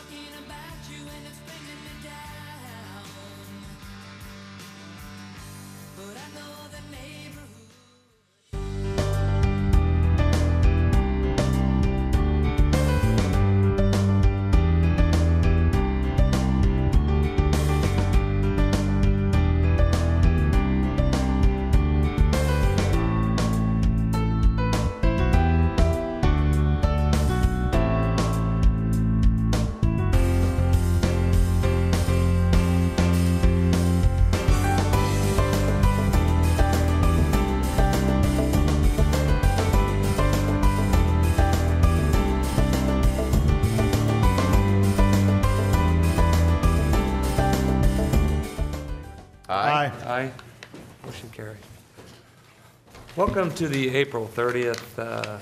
talking about you and it's bringing me down. But I know the neighborhood. Aye. Motion carried. Welcome to the April 30th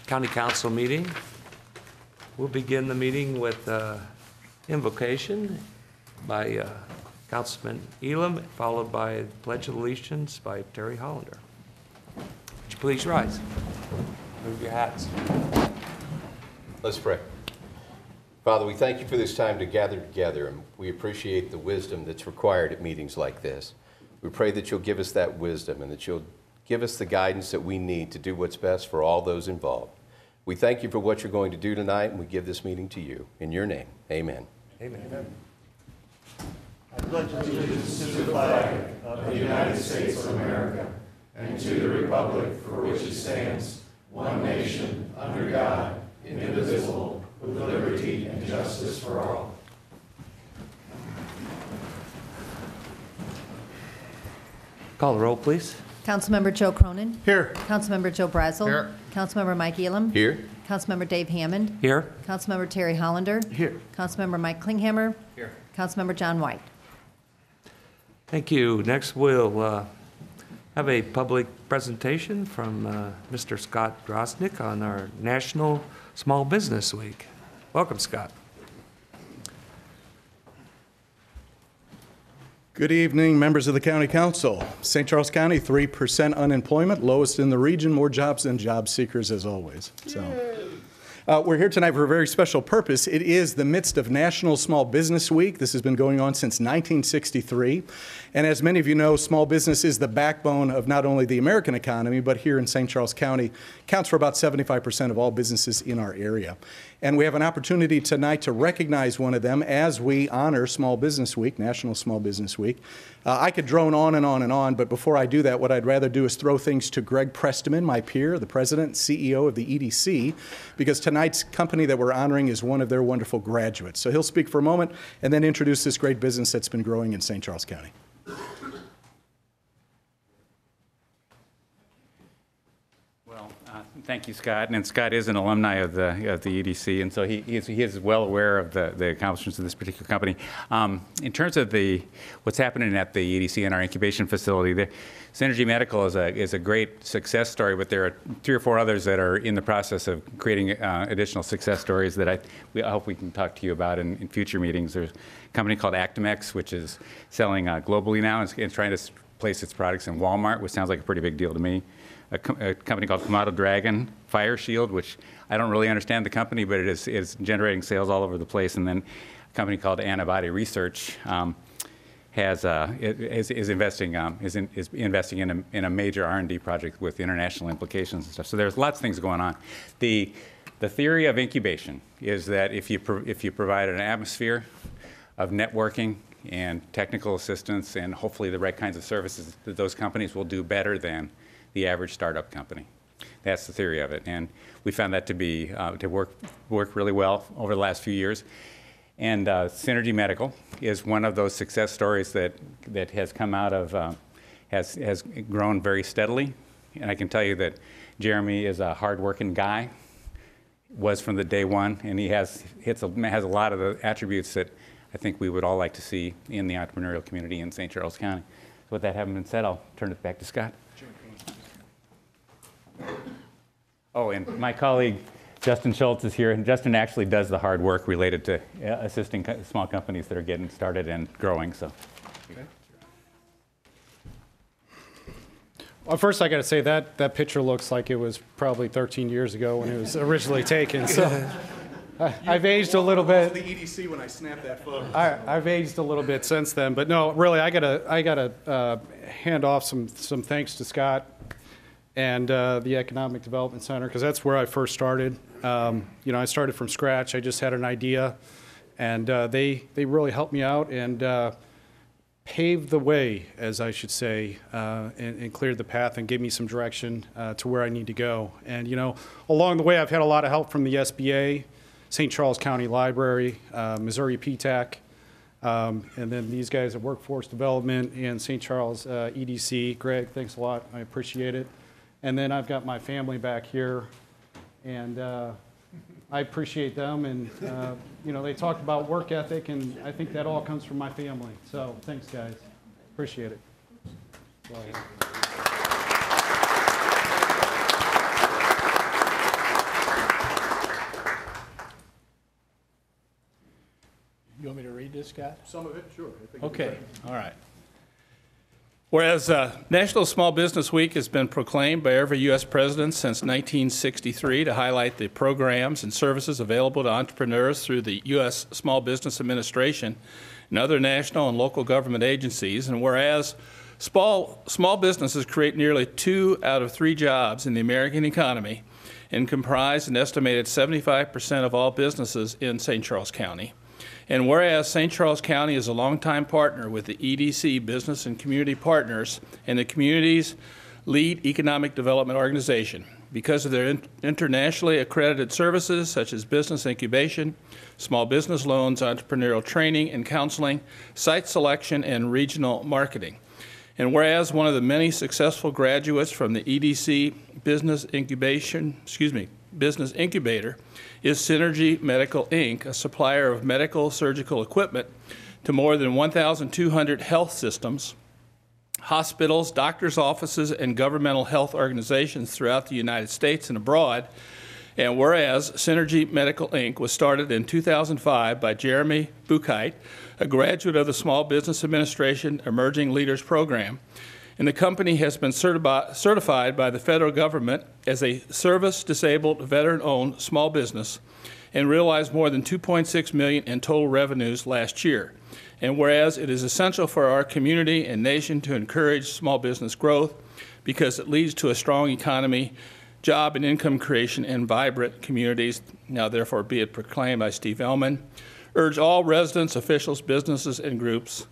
County Council meeting. We'll begin the meeting with invocation by Councilman Elam, followed by Pledge of Allegiance by Terry Hollander. Would you please rise? Move your hats. Let's pray. Father, we thank you for this time to gather together, and we appreciate the wisdom that's required at meetings like this. We pray that you'll give us that wisdom and that you'll give us the guidance that we need to do what's best for all those involved. We thank you for what you're going to do tonight, and we give this meeting to you. In your name, amen. Amen. I pledge allegiance to the flag of the United States of America and to the republic for which it stands, one nation, under God, indivisible, with liberty and justice for all. Call the roll, please. Councilmember Joe Cronin. Here. Councilmember Joe Brazel. Here. Councilmember Mike Elam. Here? Councilmember Dave Hammond. Here. Councilmember Terry Hollander. Here. Councilmember Mike Klinghammer. Here. Councilmember John White. Thank you. Next, we'll have a public presentation from Mr. Scott Drosnick on our National Small Business Week. Welcome, Scott. Good evening, members of the County Council. St. Charles County, 3% unemployment, lowest in the region, more jobs than job seekers as always. We're here tonight for a very special purpose. It is the midst of National Small Business Week. This has been going on since 1963. And as many of you know, small business is the backbone of not only the American economy, but here in St. Charles County, counts for about 75% of all businesses in our area. And we have an opportunity tonight to recognize one of them as we honor Small Business Week, National Small Business Week. I could drone on and on and on, but before I do that, what I'd rather do is throw things to Greg Presteman, my peer, the president and CEO of the EDC, because tonight's company that we're honoring is one of their wonderful graduates. So he'll speak for a moment and then introduce this great business that's been growing in St. Charles County. Thank you, Scott. And Scott is an alumni of the EDC, and so he is well aware of the accomplishments of this particular company. In terms of what's happening at the EDC and our incubation facility, the Synergy Medical is a great success story, but there are 3 or 4 others that are in the process of creating additional success stories that I hope we can talk to you about in future meetings. There's a company called Actimex, which is selling globally now and trying to place its products in Walmart, which sounds like a pretty big deal to me. A company called Kamado Dragon Fire Shield, which I don't really understand the company, but it is generating sales all over the place. And then a company called Antibody Research is investing in a major R&D project with international implications and stuff. So there's lots of things going on. The theory of incubation is that if you provide an atmosphere of networking and technical assistance and hopefully the right kinds of services, that those companies will do better than the average startup company. That's the theory of it, and we found that to work really well over the last few years. And Synergy Medical is one of those success stories that has come out of has grown very steadily. And I can tell you that Jeremy is a hard-working guy, was from the day one, and he has a lot of the attributes that I think we would all like to see in the entrepreneurial community in St. Charles County. So with that having been said, I'll turn it back to Scott. Oh, and my colleague Justin Schultz is here, and Justin actually does the hard work related to assisting small companies that are getting started and growing. So. Okay. Well, first I got to say that picture looks like it was probably 13 years ago when it was originally taken. So I've aged a little bit. The EDC when I snapped that photo. I've aged a little bit since then, but no, really, I gotta hand off some thanks to Scott and the Economic Development Center, because that's where I first started. I started from scratch. I just had an idea, and they really helped me out and paved the way, as I should say, and cleared the path and gave me some direction to where I need to go. And along the way, I've had a lot of help from the SBA, St. Charles County Library, Missouri PTAC, and then these guys at Workforce Development and St. Charles EDC. Greg, thanks a lot. I appreciate it. And then I've got my family back here, and I appreciate them. And, they talked about work ethic, and I think that all comes from my family. So thanks, guys. Appreciate it. That's all I have. You want me to read this, Scott? Some of it, sure. Okay, all right. Whereas National Small Business Week has been proclaimed by every U.S. president since 1963 to highlight the programs and services available to entrepreneurs through the U.S. Small Business Administration and other national and local government agencies, and whereas small businesses create nearly 2 out of 3 jobs in the American economy and comprise an estimated 75% of all businesses in St. Charles County. And whereas St. Charles County is a longtime partner with the EDC Business and Community Partners and the community's lead economic development organization, because of their internationally accredited services such as business incubation, small business loans, entrepreneurial training and counseling, site selection, and regional marketing. And whereas one of the many successful graduates from the EDC Business Incubator is Synergy Medical, Inc., a supplier of medical surgical equipment to more than 1,200 health systems, hospitals, doctors' offices, and governmental health organizations throughout the United States and abroad. And whereas Synergy Medical, Inc. was started in 2005 by Jeremy Buchheit, a graduate of the Small Business Administration Emerging Leaders Program, and the company has been certified by the federal government as a service-disabled, veteran-owned small business and realized more than $2.6 million in total revenues last year. And whereas it is essential for our community and nation to encourage small business growth because it leads to a strong economy, job and income creation, and vibrant communities, now therefore be it proclaimed by Steve Ellman, urge all residents, officials, businesses, and groups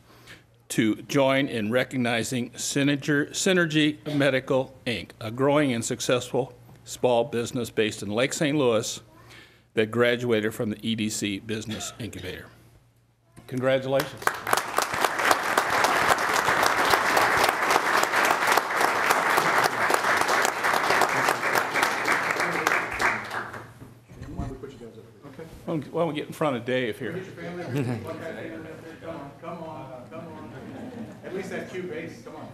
to join in recognizing Synergy Medical, Inc., a growing and successful small business based in Lake St. Louis that graduated from the EDC Business Incubator. Congratulations. Why don't we get in front of Dave here? Come on. At least that cute base, come on.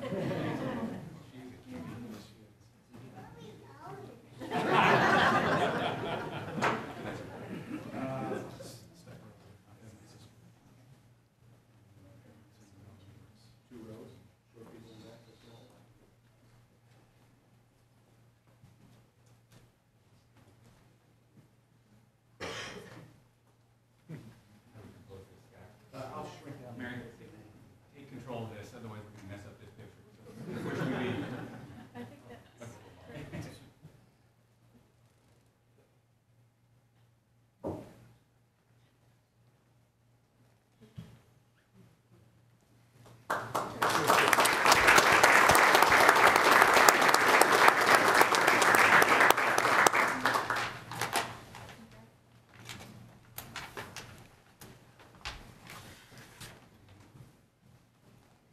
Take control of this, otherwise we can mess up this picture.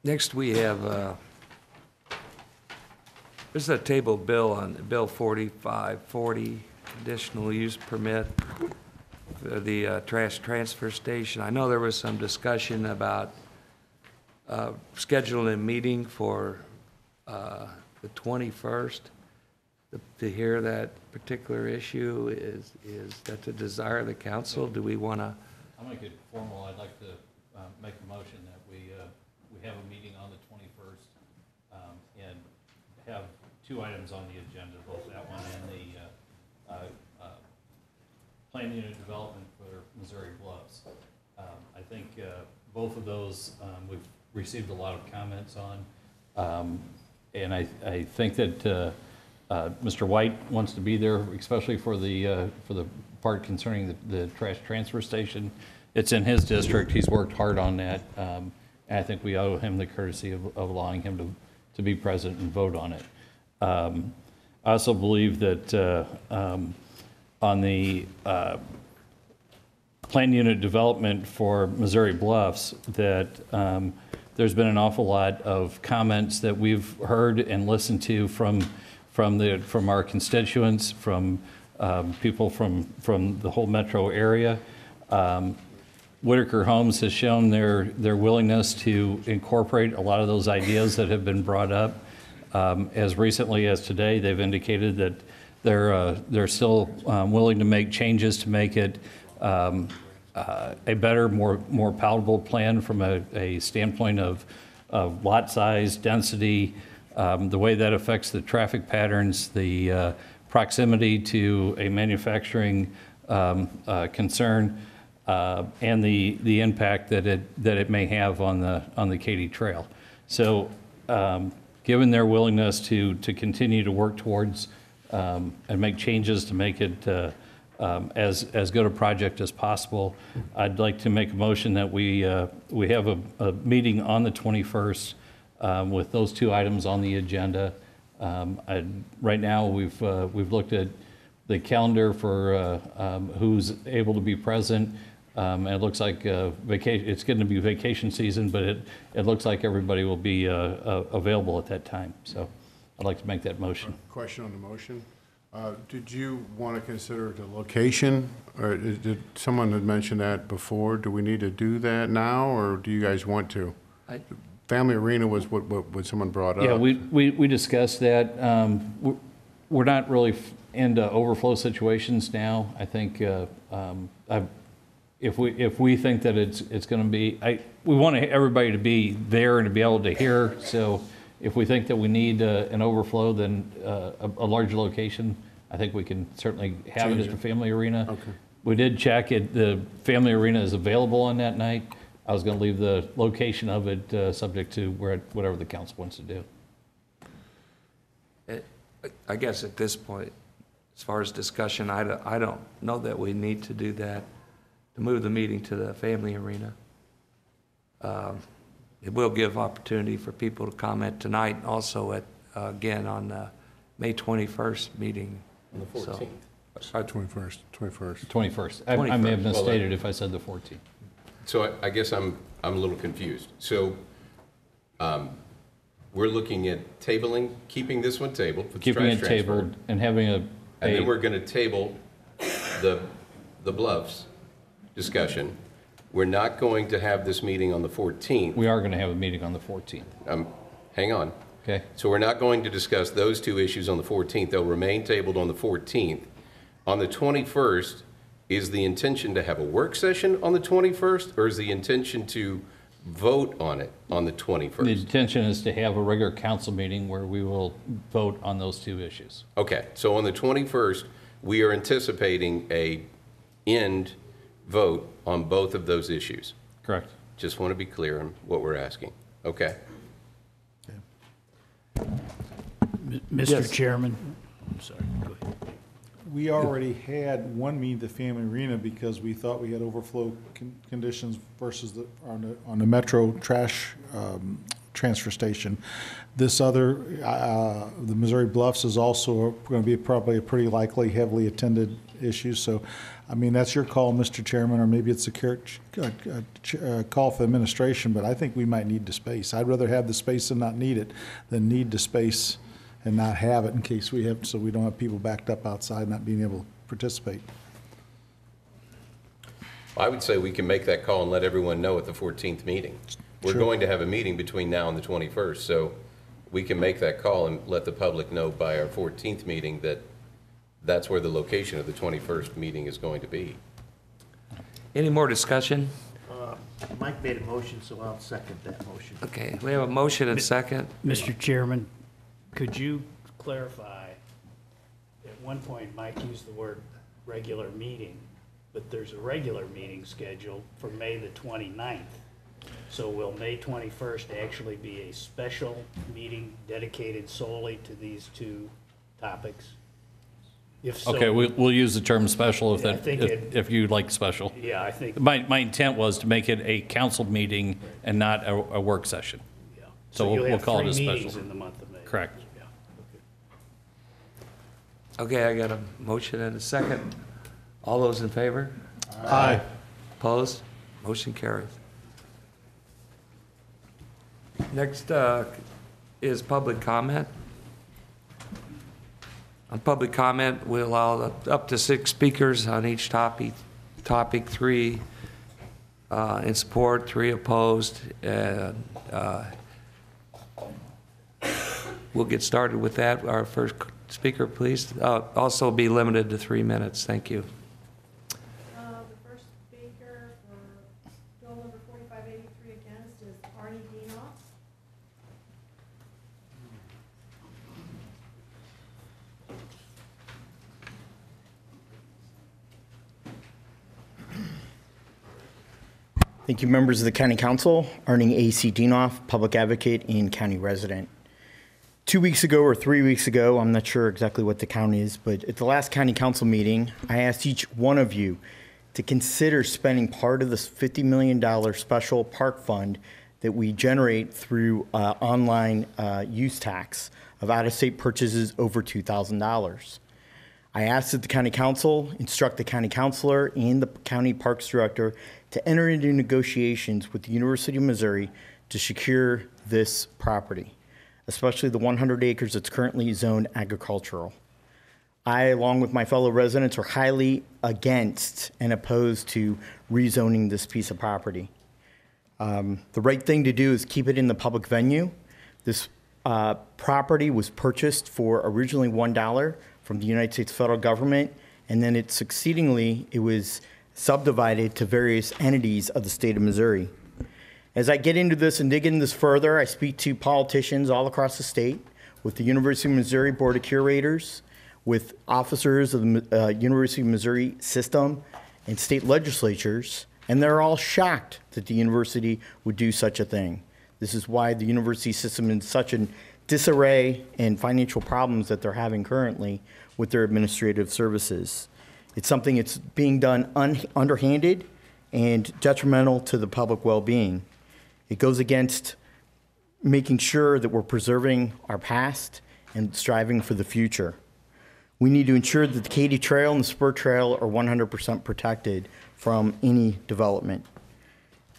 Next, we have, this is a table bill on Bill 4540, conditional use permit for the trash transfer station. I know there was some discussion about scheduling a meeting for the 21st to hear that particular issue. Is that the desire of the council? Do we want to? I'll make it formal. I'd like to make a motion that we have a meeting on the 21st and have 2 items on the agenda, both that one and the plan unit development for Missouri Bluffs. I think both of those we've received a lot of comments on. And I think that Mr. White wants to be there, especially for the part concerning the trash transfer station. It's in his district. He's worked hard on that. And I think we owe him the courtesy of allowing him to be present and vote on it. I also believe that on the plan unit development for Missouri Bluffs, that there's been an awful lot of comments that we've heard and listened to from our constituents, from people from the whole metro area. Whitaker Homes has shown their willingness to incorporate a lot of those ideas that have been brought up. As recently as today, they've indicated that they're still willing to make changes to make it a better, more palatable plan from a standpoint of lot size, density, the way that affects the traffic patterns, the proximity to a manufacturing concern, and the impact that it may have on the Katy Trail. So, given their willingness to continue to work towards and make changes to make it as good a project as possible, I'd like to make a motion that we have a meeting on the 21st with those two items on the agenda. Right now, we've looked at the calendar for who's able to be present. And it looks like it's going to be vacation season, but it looks like everybody will be available at that time. So I'd like to make that motion. Question on the motion. Did you want to consider the location? Or did someone had mentioned that before? Do we need to do that now, or do you guys want to? Family Arena was what someone brought up. Yeah, we discussed that. We're not really into overflow situations now. I think if we think that it's going to be, we want everybody to be there and to be able to hear. So if we think that we need an overflow, then a larger location, I think we can certainly have it at the Family Arena. Okay. We did check it. The Family Arena is available on that night. I was going to leave the location of it subject to whatever the council wants to do. I guess at this point, as far as discussion, I don't know that we need to do that, to move the meeting to the Family Arena. It will give opportunity for people to comment tonight, and also again on the May 21st meeting. On the 14th. So, 21st. 21st. I may have misstated if I said the 14th. So I guess I'm a little confused. So we're looking at tabling, keeping this one tabled. for the Keeping trash it transfer, tabled and having And then we're going to table the Bluffs discussion. We're not going to have this meeting on the 14th. we are going to have a meeting on the 14th. Hang on. Okay. So we're not going to discuss those two issues on the 14th. They'll remain tabled on the 14th. On the 21st, is the intention to have a work session on the 21st, or is the intention to vote on it on the 21st? The intention is to have a regular council meeting where we will vote on those two issues. Okay, so on the 21st, we are anticipating a end vote on both of those issues. Correct. Just want to be clear on what we're asking. Okay. Mr. Yes. Chairman, I'm sorry, go ahead. We already had one meeting at the Family Arena because we thought we had overflow conditions versus on the Metro trash transfer station. This other, the Missouri Bluffs is also going to be probably a pretty likely heavily attended issue. So, I mean, that's your call, Mr. Chairman, or maybe it's a call for administration, but I think we might need the space. I'd rather have the space and not need it than need the space and not have it in case we have, so we don't have people backed up outside not being able to participate. I would say we can make that call and let everyone know at the 14th meeting. We're Sure. going to have a meeting between now and the 21st, so we can make that call and let the public know by our 14th meeting that that's where the location of the 21st meeting is going to be. any more discussion? Mike made a motion, so I'll second that motion. Okay, we have a motion and second. Mr. Chairman, could you clarify, at one point Mike used the word regular meeting. but there's a regular meeting scheduled for May the 29th. So will May 21st actually be a special meeting dedicated solely to these two topics? If so, Okay, we'll use the term special Yeah, I think if you like special. yeah, I think, My intent was to make it a council meeting and not a work session. yeah. So you'll we'll have call it a 3 special. meetings in the month of May. Correct. Yeah, Okay, I got a motion and a second. All those in favor? Aye. Opposed? Motion carries. Next is public comment. On public comment, we allow up to 6 speakers on each topic, 3 in support, 3 opposed, and we'll get started with that. Our first speaker, please. Also be limited to 3 minutes. Thank you. The first speaker for bill number 4583 against is Arnie Deanoff. Thank you, members of the County Council. Arnie A.C. Deanoff, public advocate and county resident. 2 weeks ago or 3 weeks ago, I'm not sure exactly what the count is, but at the last County Council meeting, I asked each one of you to consider spending part of this $50 million special park fund that we generate through online use tax of out-of-state purchases over $2,000. I asked that the County Council instruct the County Councilor and the County Parks Director to enter into negotiations with the University of Missouri to secure this property, especially the 100 acres that's currently zoned agricultural. I, along with my fellow residents, are highly against and opposed to rezoning this piece of property. The right thing to do is keep it in the public venue. This property was purchased for originally $1 from the United States federal government, and then it was subdivided to various entities of the state of Missouri. As I get into this and dig into this further, I speak to politicians all across the state, with the University of Missouri Board of Curators, with officers of the University of Missouri system and state legislatures, and they're all shocked that the university would do such a thing. This is why the university system is in such a disarray and financial problems that they're having currently with their administrative services. It's something that's being done underhanded and detrimental to the public well-being. It goes against making sure that we're preserving our past and striving for the future. We need to ensure that the Katy Trail and the Spur Trail are 100% protected from any development.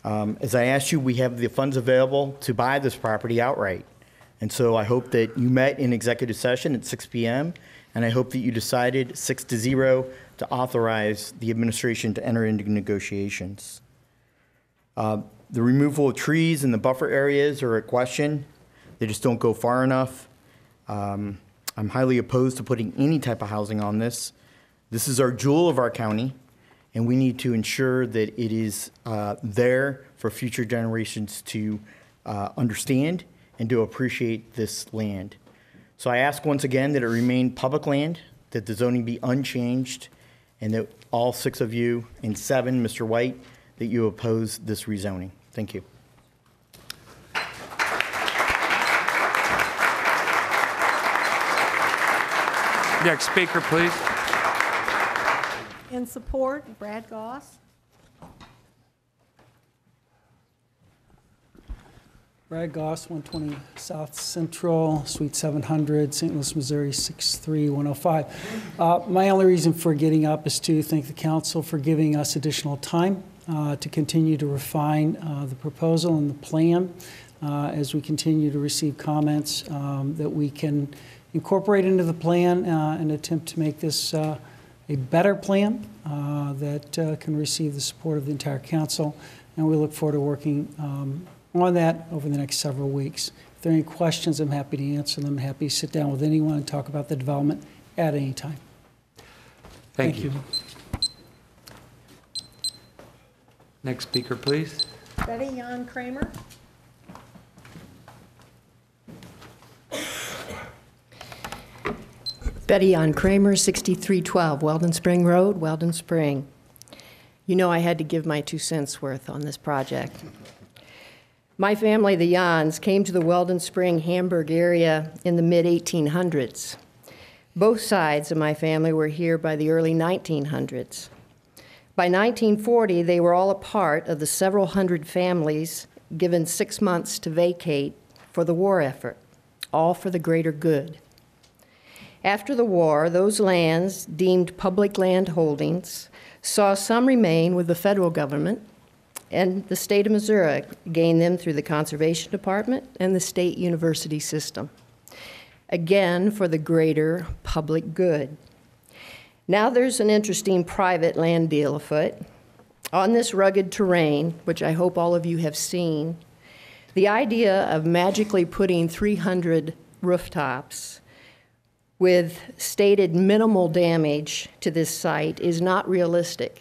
As I asked you, we have the funds available to buy this property outright. And so I hope that you met in executive session at 6 p.m., and I hope that you decided 6-0 to authorize the administration to enter into negotiations. The removal of trees in the buffer areas are a question. They just don't go far enough. I'm highly opposed to putting any type of housing on this. This is our jewel of our county, and we need to ensure that it is there for future generations to understand and to appreciate this land. So I ask once again that it remain public land, that the zoning be unchanged, and that all 6 of you, and 7, Mr. White, that you oppose this rezoning. Thank you. Next speaker, please. In support, Brad Goss. Brad Goss, 120 South Central, Suite 700, St. Louis, Missouri, 63105. My only reason for getting up is to thank the council for giving us additional time to continue to refine the proposal and the plan as we continue to receive comments that we can incorporate into the plan and attempt to make this a better plan that can receive the support of the entire council. And we look forward to working on that over the next several weeks. If there are any questions, I'm happy to answer them. I'm happy to sit down with anyone and talk about the development at any time. Thank you. Next speaker, please. Betty Jan Kramer. Betty Jan Kramer, 6312 Weldon Spring Road, Weldon Spring. You know I had to give my 2 cents worth on this project. My family, the Jans, came to the Weldon Spring, Hamburg area in the mid-1800s. Both sides of my family were here by the early 1900s. By 1940, they were all a part of the several hundred families given 6 months to vacate for the war effort, all for the greater good. After the war, those lands, deemed public land holdings, saw some remain with the federal government, and the state of Missouri gained them through the Conservation Department and the state university system. Again, for the greater public good. Now there's an interesting private land deal afoot. On this rugged terrain, which I hope all of you have seen, the idea of magically putting 300 rooftops with stated minimal damage to this site is not realistic.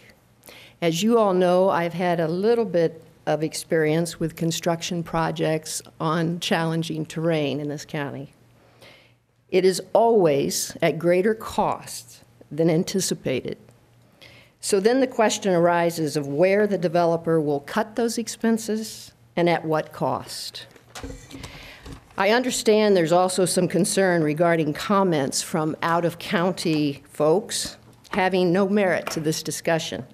As you all know, I've had a little bit of experience with construction projects on challenging terrain in this county. It is always at greater cost than anticipated. So then the question arises of where the developer will cut those expenses and at what cost. I understand there's also some concern regarding comments from out-of-county folks having no merit to this discussion.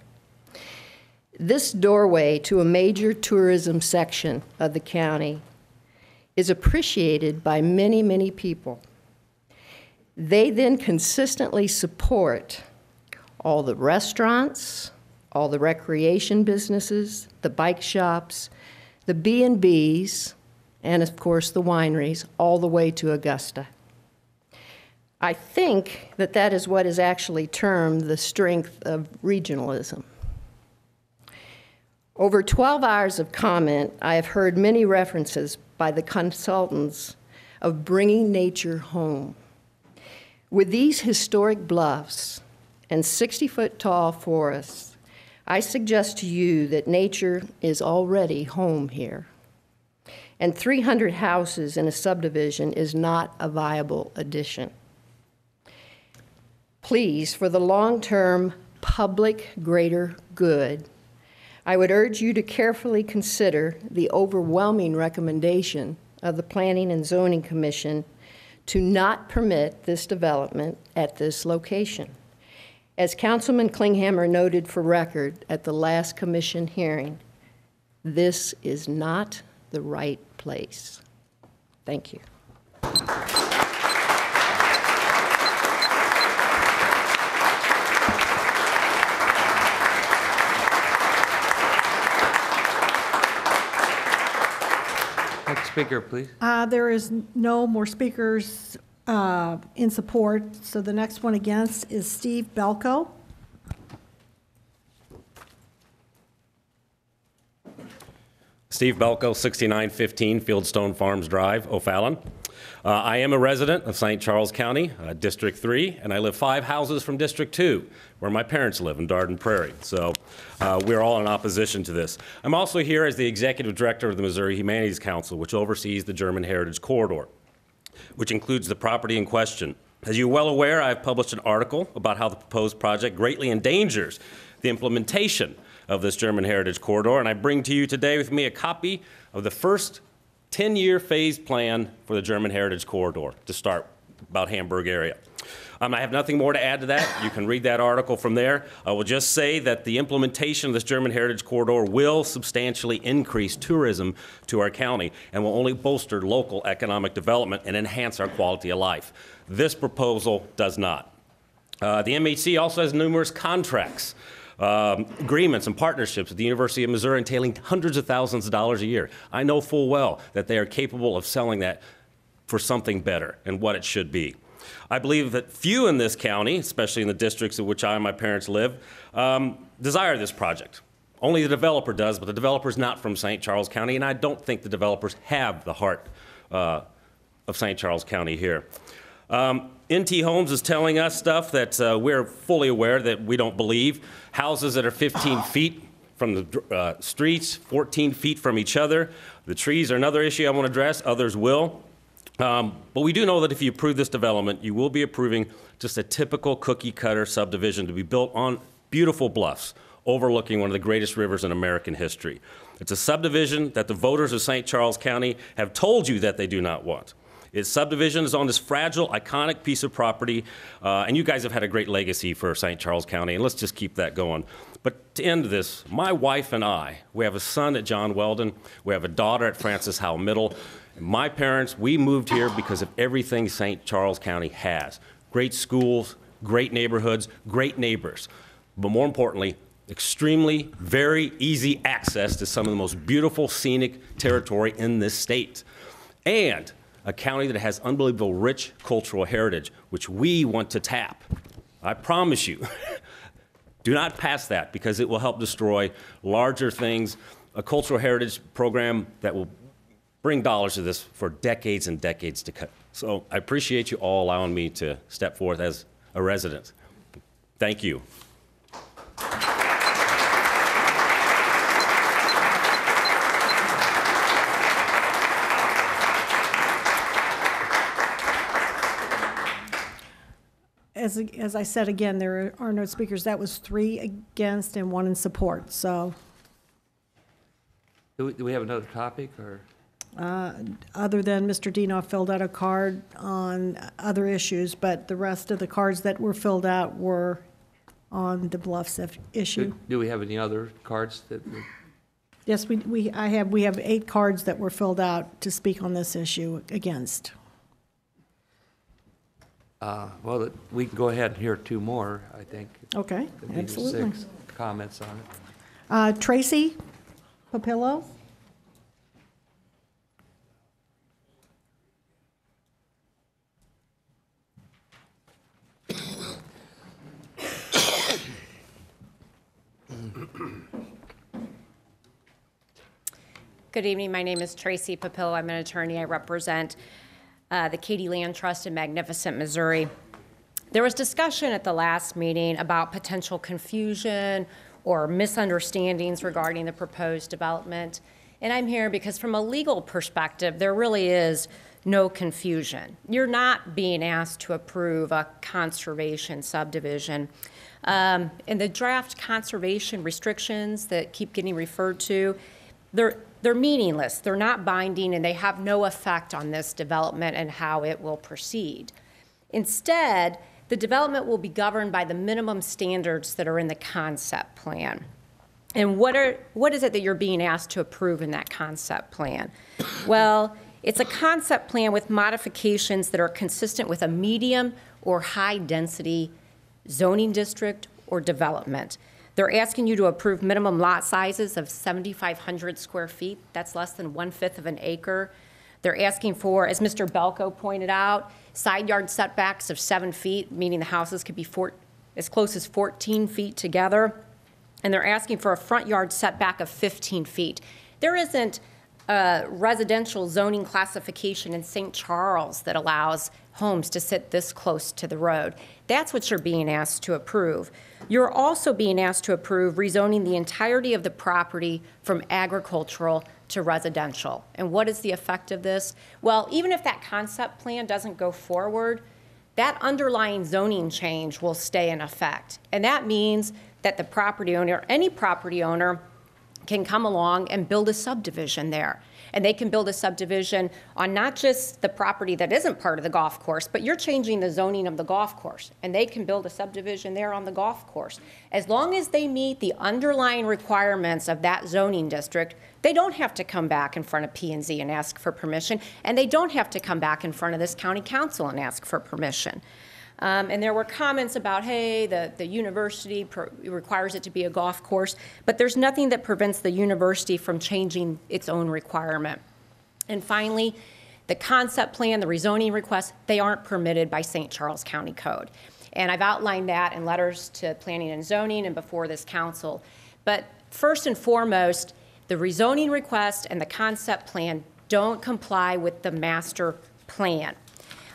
This doorway to a major tourism section of the county is appreciated by many, many people. They then consistently support all the restaurants, all the recreation businesses, the bike shops, the B&Bs, and of course the wineries, all the way to Augusta. I think that that is what is actually termed the strength of regionalism. Over 12 hours of comment, I have heard many references by the consultants of bringing nature home. With these historic bluffs and 60-foot tall forests, I suggest to you that nature is already home here. And 300 houses in a subdivision is not a viable addition. Please, for the long-term public greater good, I would urge you to carefully consider the overwhelming recommendation of the Planning and Zoning Commission to not permit this development at this location. As Councilman Klinghammer noted for record at the last commission hearing, this is not the right place. Thank you. Next speaker, please. There is no more speakers in support, so the next one against is Steve Belko. Steve Belko, 6915 Fieldstone Farms Drive, O'Fallon. I am a resident of St. Charles County, District 3, and I live 5 houses from District 2, where my parents live in Darden Prairie. So we're all in opposition to this. I'm also here as the Executive Director of the Missouri Humanities Council, which oversees the German Heritage Corridor, which includes the property in question. As you're well aware, I've published an article about how the proposed project greatly endangers the implementation of this German Heritage Corridor, and I bring to you today with me a copy of the first 10-year phased plan for the German Heritage Corridor to start about Hamburg area. I have nothing more to add to that. You can read that article from there. I will just say that the implementation of this German Heritage Corridor will substantially increase tourism to our county and will only bolster local economic development and enhance our quality of life. This proposal does not. The MHC also has numerous contracts, agreements and partnerships with the University of Missouri entailing hundreds of thousands of dollars a year. I know full well that they are capable of selling that for something better and what it should be. I believe that few in this county, especially in the districts in which I and my parents live, desire this project. Only the developer does, but the developer's not from St. Charles County, and I don't think the developers have the heart of St. Charles County here. NT Homes is telling us stuff that we're fully aware that we don't believe. Houses that are 15 feet from the streets, 14 feet from each other. The trees are another issue I want to address. Others will. But we do know that if you approve this development, you will be approving just a typical cookie-cutter subdivision to be built on beautiful bluffs overlooking one of the greatest rivers in American history. It's a subdivision that the voters of St. Charles County have told you that they do not want. Its subdivision is on this fragile, iconic piece of property, and you guys have had a great legacy for St. Charles County, and let's just keep that going. But to end this, my wife and I, we have a son at John Weldon, we have a daughter at Francis Howell Middle, and my parents, we moved here because of everything St. Charles County has. Great schools, great neighborhoods, great neighbors, but more importantly, extremely, very easy access to some of the most beautiful scenic territory in this state. And a county that has unbelievable rich cultural heritage, which we want to tap. I promise you, do not pass that because it will help destroy larger things, a cultural heritage program that will bring dollars to this for decades and decades to come. So I appreciate you all allowing me to step forth as a resident. Thank you. As I said again, there are no speakers. That was 3 against and 1 in support, so. Do we have another topic, or? Other than Mr. Dinoff filled out a card on other issues, but the rest of the cards that were filled out were on the Bluffs issue. Do we have any other cards that? Yes, we have 8 cards that were filled out to speak on this issue against. Well, we can go ahead and hear 2 more, I think. Okay, Maybe absolutely. 6 comments on it. Tracy Papillo. Good evening. My name is Tracy Papillo. I'm an attorney. I represent the Katy Land Trust in Magnificent, Missouri. There was discussion at the last meeting about potential confusion or misunderstandings regarding the proposed development. And I'm here because from a legal perspective, there really is no confusion. You're not being asked to approve a conservation subdivision. And the draft conservation restrictions that keep getting referred to, they're meaningless, they're not binding, and they have no effect on this development and how it will proceed. Instead, the development will be governed by the minimum standards that are in the concept plan. And what is it that you're being asked to approve in that concept plan? Well, it's a concept plan with modifications that are consistent with a medium or high density zoning district or development. They're asking you to approve minimum lot sizes of 7,500 square feet. That's less than 1/5 of an acre. They're asking for, as Mr. Belko pointed out, side yard setbacks of 7 feet, meaning the houses could be as close as 14 feet together. And they're asking for a front yard setback of 15 feet. There isn't a residential zoning classification in St. Charles that allows homes to sit this close to the road. That's what you're being asked to approve. You're also being asked to approve rezoning the entirety of the property from agricultural to residential. And what is the effect of this? Well, even if that concept plan doesn't go forward, that underlying zoning change will stay in effect. And that means that the property owner, any property owner, can come along and build a subdivision there. And they can build a subdivision on not just the property that isn't part of the golf course, but you're changing the zoning of the golf course. And they can build a subdivision there on the golf course. As long as they meet the underlying requirements of that zoning district, they don't have to come back in front of P&Z and ask for permission. And they don't have to come back in front of this county council and ask for permission. And there were comments about, hey, the university requires it to be a golf course, but there's nothing that prevents the university from changing its own requirement. And finally, the concept plan, the rezoning requests, they aren't permitted by St. Charles County Code. And I've outlined that in letters to Planning and Zoning and before this council. But first and foremost, the rezoning request and the concept plan don't comply with the master plan.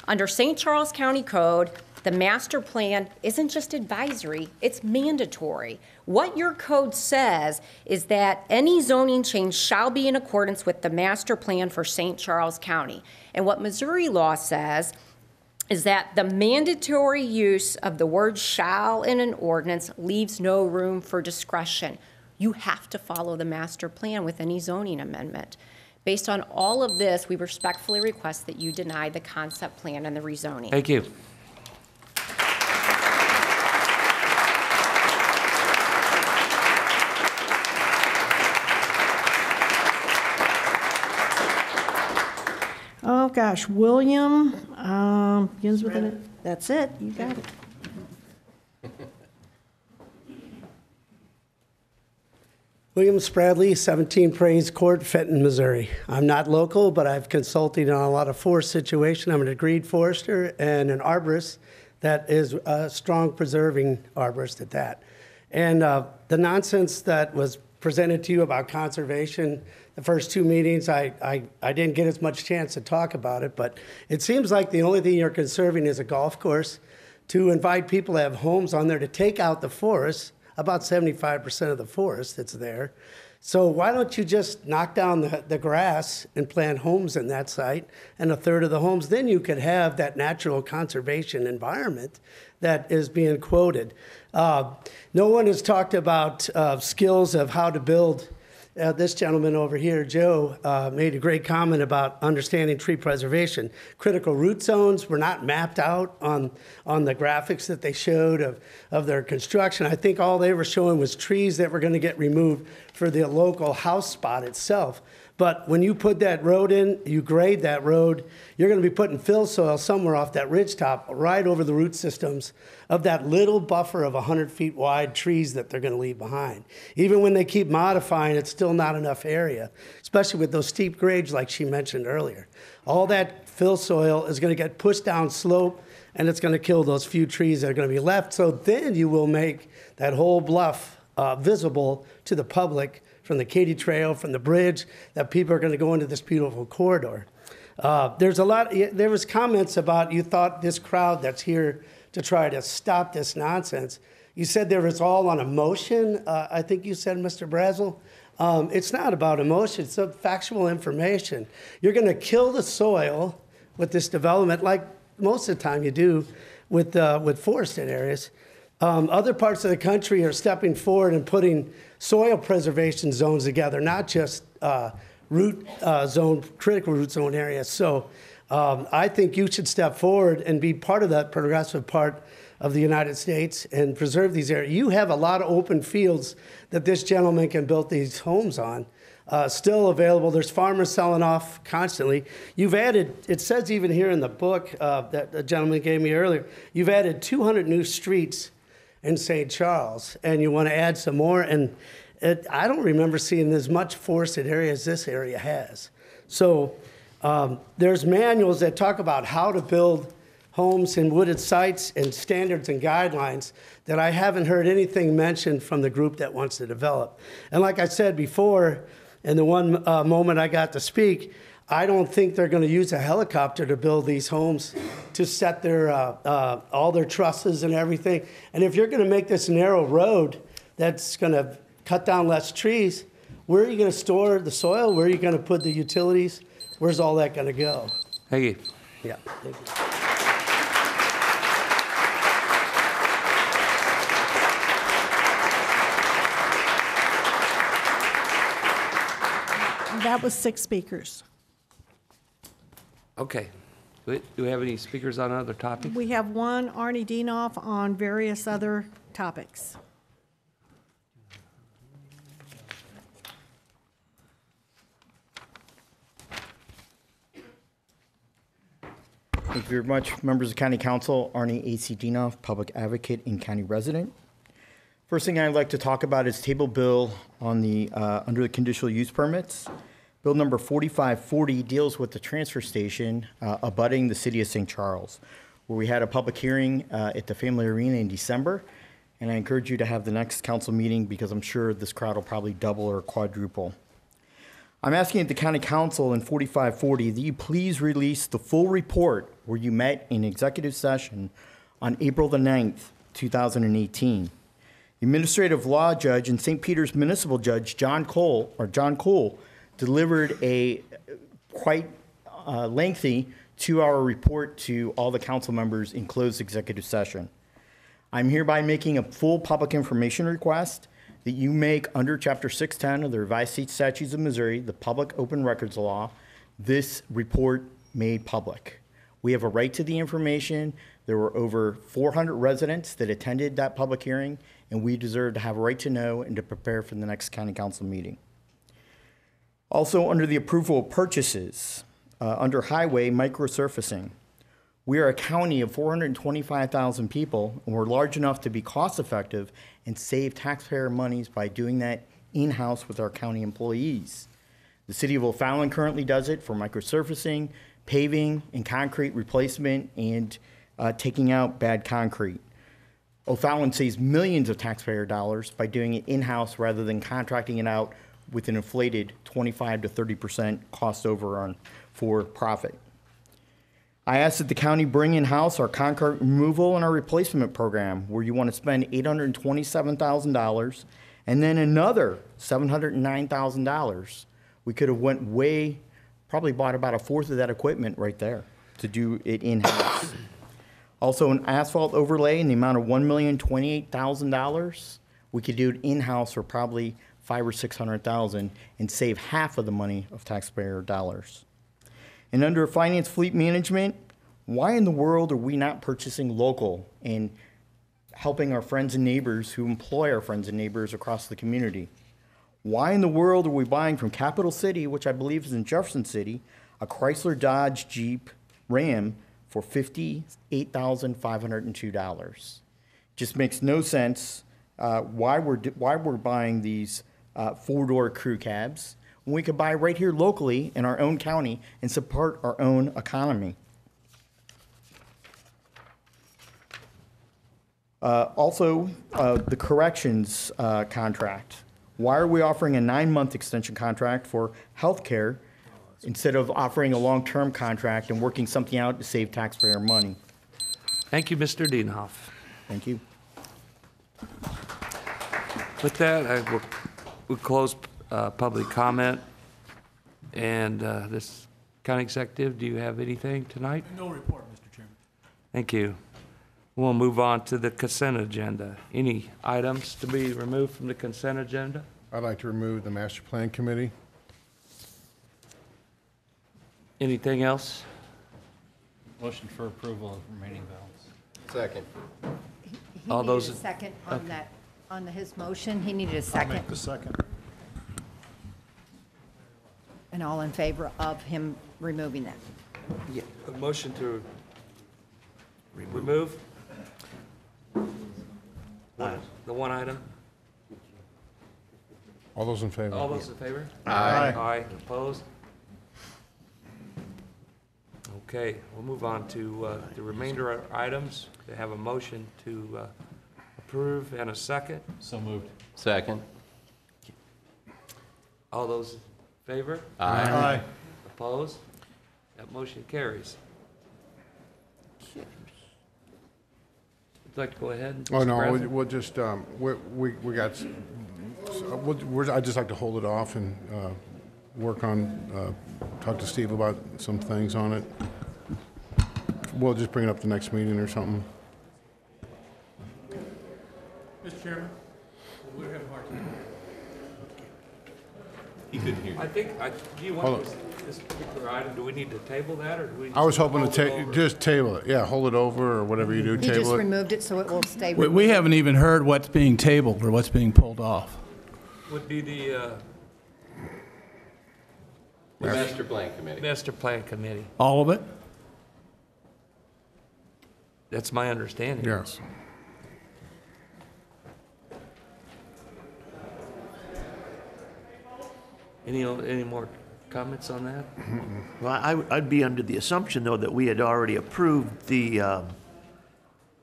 Under St. Charles County Code, the master plan isn't just advisory, it's mandatory. What your code says is that any zoning change shall be in accordance with the master plan for St. Charles County. And what Missouri law says is that the mandatory use of the word shall in an ordinance leaves no room for discretion. You have to follow the master plan with any zoning amendment. Based on all of this, we respectfully request that you deny the concept plan and the rezoning. Thank you. Oh, gosh, William, begins with an, that's it, you got it. William Spradley, 17 Praise Court, Fenton, Missouri. I'm not local, but I've consulted on a lot of forest situation. I'm an agreed forester and an arborist that is a strong preserving arborist at that. And the nonsense that was presented to you about conservation, the first two meetings, I didn't get as much chance to talk about it, but it seems like the only thing you're conserving is a golf course, to invite people to have homes on there, to take out the forest, about 75% of the forest that's there. So why don't you just knock down the grass and plant homes in that site, and a third of the homes, then you could have that natural conservation environment that is being quoted. No one has talked about skills of how to build. This gentleman over here, Joe, made a great comment about understanding tree preservation. Critical root zones were not mapped out on the graphics that they showed of their construction. I think all they were showing was trees that were going to get removed for the local house spot itself. But when you put that road in, you grade that road, you're going to be putting fill soil somewhere off that ridge top right over the root systems of that little buffer of 100 feet wide trees that they're going to leave behind. Even when they keep modifying, it's still not enough area, especially with those steep grades like she mentioned earlier. All that fill soil is going to get pushed down slope, and it's going to kill those few trees that are going to be left. So then you will make that whole bluff visible to the public from the Katy Trail, from the bridge, that people are going to go into this beautiful corridor. There was comments about you thought this crowd that's here to try to stop this nonsense. You said there was all on emotion. I think you said, Mr. Brazel. It's not about emotion. It's factual information. You're going to kill the soil with this development, like most of the time you do with forested areas. Other parts of the country are stepping forward and putting soil preservation zones together, not just critical root zone areas. So I think you should step forward and be part of that progressive part of the United States and preserve these areas. You have a lot of open fields that this gentleman can build these homes on. Still available. There's farmers selling off constantly. You've added, it says even here in the book that the gentleman gave me earlier, you've added 200 new streets in St. Charles, and you want to add some more. And I don't remember seeing as much forested area as this area has. So there's manuals that talk about how to build homes in wooded sites and standards and guidelines that I haven't heard anything mentioned from the group that wants to develop. And like I said before, in the one moment I got to speak, I don't think they're going to use a helicopter to build these homes to set their all their trusses and everything. And if you're going to make this narrow road that's going to cut down less trees, where are you going to store the soil? Where are you going to put the utilities? Where's all that going to go? Thank you. Yeah, thank you. That was 6 speakers. Okay. Do we have any speakers on other topics? We have one, Arnie Dienoff, on various other topics. Thank you very much, members of County Council. Arnie A.C. Dienoff, Public Advocate and County Resident. First thing I'd like to talk about is table bill on the under the conditional use permits. Bill number 4540 deals with the transfer station abutting the city of St. Charles, where we had a public hearing at the Family Arena in December. And I encourage you to have the next council meeting because I'm sure this crowd will probably double or quadruple. I'm asking the County Council in 4540 that you please release the full report where you met in executive session on April the 9th, 2018. The administrative law judge and St. Peter's municipal judge, John Cole, delivered a quite lengthy 2-hour report to all the council members in closed executive session. I'm hereby making a full public information request that you make under Chapter 610 of the Revised State Statutes of Missouri, the Public Open Records Law, this report made public. We have a right to the information. There were over 400 residents that attended that public hearing, and we deserve to have a right to know and to prepare for the next county council meeting. Also, under the approval of purchases, under highway microsurfacing, we are a county of 425,000 people, and we're large enough to be cost-effective and save taxpayer monies by doing that in-house with our county employees. The city of O'Fallon currently does it for microsurfacing, paving, and concrete replacement, and taking out bad concrete. O'Fallon saves millions of taxpayer dollars by doing it in-house rather than contracting it out with an inflated 25 to 30% cost overrun for profit. I asked that the county bring in-house our concrete removal and our replacement program, where you want to spend $827,000 and then another $709,000. We could have went probably bought about a fourth of that equipment right there to do it in-house. Also, an asphalt overlay in the amount of $1,028,000. We could do it in-house for probably $500,000 or $600,000 and save half of the money of taxpayer dollars. And under finance fleet management, why in the world are we not purchasing local and helping our friends and neighbors who employ our friends and neighbors across the community? Why in the world are we buying from Capital City, which I believe is in Jefferson City, a Chrysler Dodge Jeep Ram for $58,502? Just makes no sense why we're buying these four-door crew cabs when we could buy right here locally in our own county and support our own economy. Also, the corrections contract. Why are we offering a 9-month extension contract for healthcare instead of offering a long-term contract and working something out to save taxpayer money? Thank you, Mr. Dienhoff. Thank you. With that, we'll close public comment. And this county executive, do you have anything tonight? No report, Mr. Chairman. Thank you. We'll move on to the consent agenda. Any items to be removed from the consent agenda? I'd like to remove the master plan committee. Anything else? Motion for approval of remaining balance. Second. He All needed those- a second on okay. that, on his motion. He needed a I'll second. make the second. And all in favor of him removing that? A motion to remove? The one item? All those in favor? All those in favor? Aye. Aye. Opposed? Okay, we'll move on to the remainder of items. They have a motion to approve and a second. So moved. Second. All those in favor? Aye. Opposed? That motion carries. Would you like to go ahead? Oh, Mr. no, President? we'll just, we got, I'd just like to hold it off and work on, talk to Steve about some things on it. We'll just bring it up the next meeting or something. Mr. Chairman, we're having a hard time. He couldn't hear you. I think, do you Hold want this particular item, do we need to table that, or do we? I was hoping hold to it over? just table it. Yeah, hold it over or whatever you do, He just table it. removed it, so it will stay. We haven't even heard what's being tabled or what's being pulled off. Would be the Master plan committee. master plan committee. All of it? That's my understanding. Yes. Any more comments on that? Well, I'd be under the assumption, though, that we had already approved the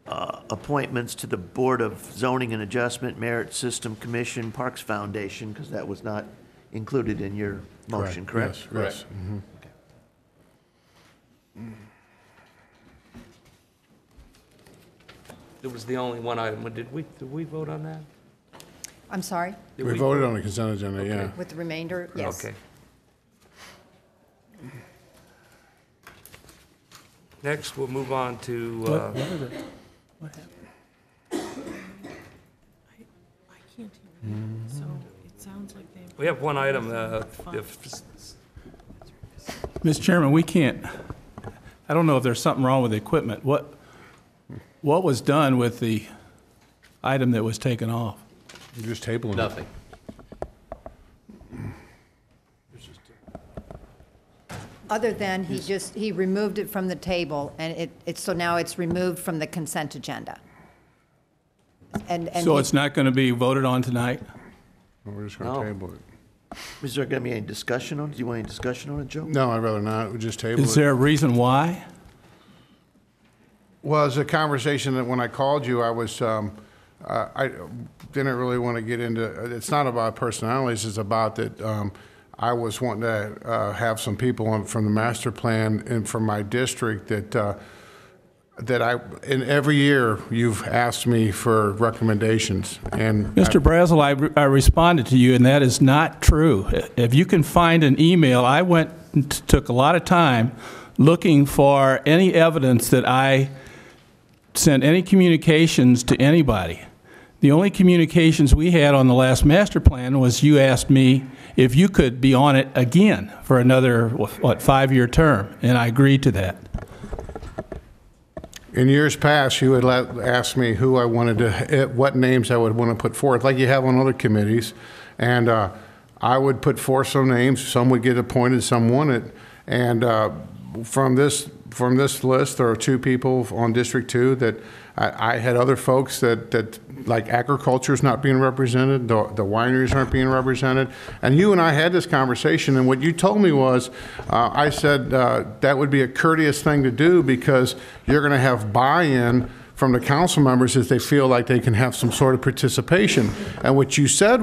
appointments to the Board of Zoning and Adjustment, Merit System Commission, Parks Foundation, because that was not included in your motion, correct? Yes, yes. Mhm. It was the only one item. Did we vote on that? I'm sorry? Did We voted on the consent agenda, yeah. With the remainder, yes. Okay. Next, we'll move on to, What happened? So it sounds like they. we have one item, Mr. Chairman, we can't, I don't know if there's something wrong with the equipment. What was done with the item that was taken off? You just tabling it. Nothing. Other than he removed it from the table, and so now it's removed from the consent agenda. And So it's not going to be voted on tonight? We're just going to table it. Is there going to be any discussion on it? Do you want any discussion on it, Joe? No, I'd rather not. We just table it. Is there a reason why? Well, it's a conversation that when I called you, I was, I didn't really want to get into, it's not about personalities, it's about that I was wanting to have some people from the master plan and from my district in every year, you've asked me for recommendations. And Mr. Brazel, I responded to you, and that is not true. If you can find an email, I took a lot of time looking for any evidence that I sent any communications to anybody. The only communications we had on the last master plan was you asked me if you could be on it again for another, 5-year term, and I agreed to that. In years past, you would ask me who I wanted to, what names I would want to put forth, like you have on other committees, and I would put forth some names. Some would get appointed, some wouldn't. And from this list, there are 2 people on District 2 that I had other folks that like agriculture is not being represented, the wineries aren't being represented. And you and I had this conversation, and what you told me was, I said that would be a courteous thing to do because you're going to have buy-in from the council members if they feel like they can have some sort of participation. And what you said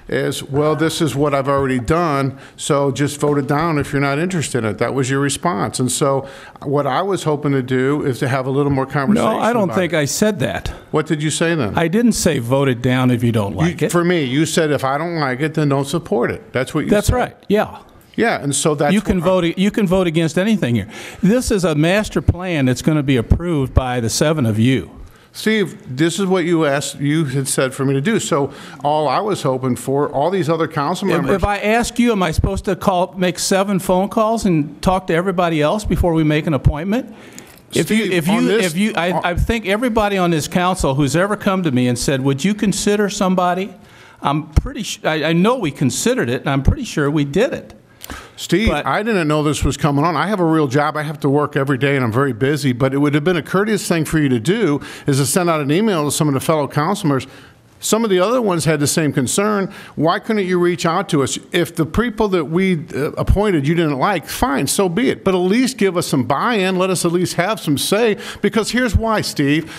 is, well, this is what I've already done, so just vote it down if you're not interested in it. That was your response. And so what I was hoping to do is to have a little more conversation. No, I don't think I said that. What did you say then? I didn't say vote it down if you don't like it. For me, you said if I don't like it, then don't support it. That's what you said. That's right, yeah. Yeah, and so that's you can vote against anything here. This is a master plan that's going to be approved by the 7 of you. Steve, this is what you had said for me to do. So all I was hoping for, all these other council members. If I ask you, am I supposed to make 7 phone calls and talk to everybody else before we make an appointment? I think everybody on this council who's ever come to me and said, would you consider somebody? I'm pretty sure, I know we considered it, and I'm pretty sure we did it. Steve, I didn't know this was coming on. I have a real job. I have to work every day, and I'm very busy. But it would have been a courteous thing for you to do is to send out an email to some of the fellow council members. Some of the other ones had the same concern. Why couldn't you reach out to us? If the people that we appointed you didn't like, fine, so be it. But at least give us some buy-in. Let us at least have some say. Because here's why, Steve.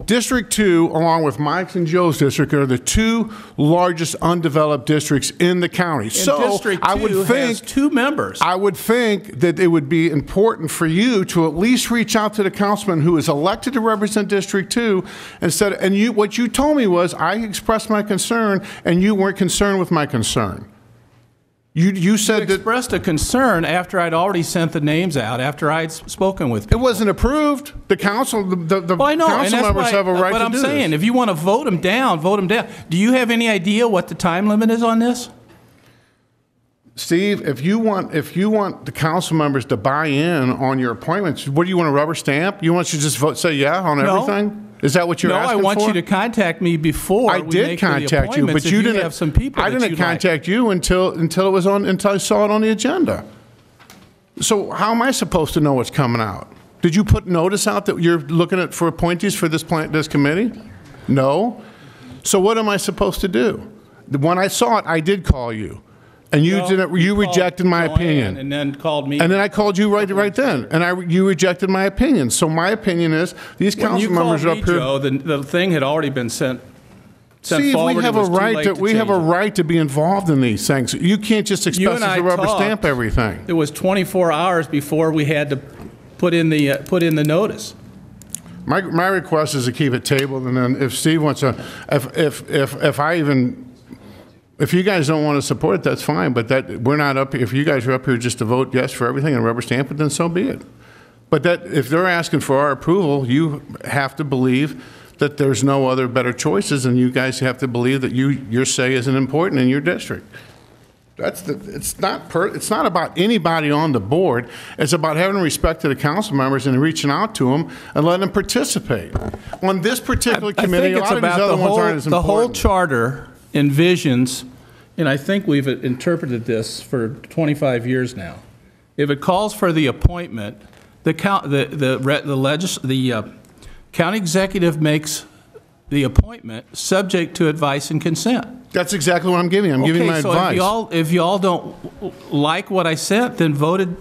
District 2, along with Mike's and Joe's district, are the 2 largest undeveloped districts in the county. And District 2 has 2 members. I would think that it would be important for you to at least reach out to the councilman who is elected to represent District 2 and what you told me was I expressed my concern and you weren't concerned with my concern. You said you expressed a concern after I'd already sent the names out, after I'd spoken with people. It wasn't approved. The council, the council members have a right to do this. But I'm saying, if you want to vote them down, vote them down. Do you have any idea what the time limit is on this? Steve, if you want the council members to buy in on your appointments, what do you want, a rubber stamp? You want to just say yeah on everything? Is that what you're asking for? No, I want you to contact me before I did contact you, but you didn't have some people. I didn't contact you until I saw it on the agenda. So how am I supposed to know what's coming out? Did you put notice out that you're looking for appointees for this committee? No. So what am I supposed to do? When I saw it, I did call you. And you rejected my opinion. And then called me. And then I called you right then. And you rejected my opinion. So my opinion is these council members are up here. Joe, the thing had already been sent Steve, forward. We have a right to be involved in these things. You can't just expect us to rubber stamp everything. It was 24 hours before we had to put in the notice. My request is to keep it tabled, and then if Steve wants to, if you guys don't want to support it, that's fine. But we're not up here. If you guys are up here just to vote yes for everything and rubber stamp it, then so be it. But that, if they're asking for our approval, you have to believe that there's no other better choices, and you guys have to believe that your say isn't important in your district. It's not about anybody on the board. It's about having respect to the council members and reaching out to them and letting them participate. On this particular committee, a lot of these other ones aren't as important. The whole charter envisions, and I think we've interpreted this for 25 years now. If it calls for the appointment, the county executive makes the appointment subject to advice and consent. That's exactly what I'm giving. I'm giving my advice. If y'all don't like what I said, then voted.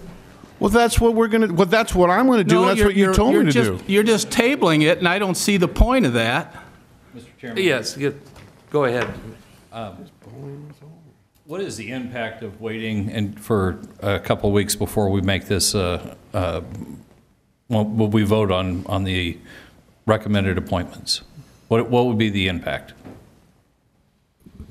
Well, that's what we're gonna. Well, that's what I'm gonna do. No, and that's what you told me to do. You're just tabling it, and I don't see the point of that. Mr. Chairman. Yes, go ahead. What is the impact of waiting for a couple of weeks before we make this, will we vote on the recommended appointments? What would be the impact?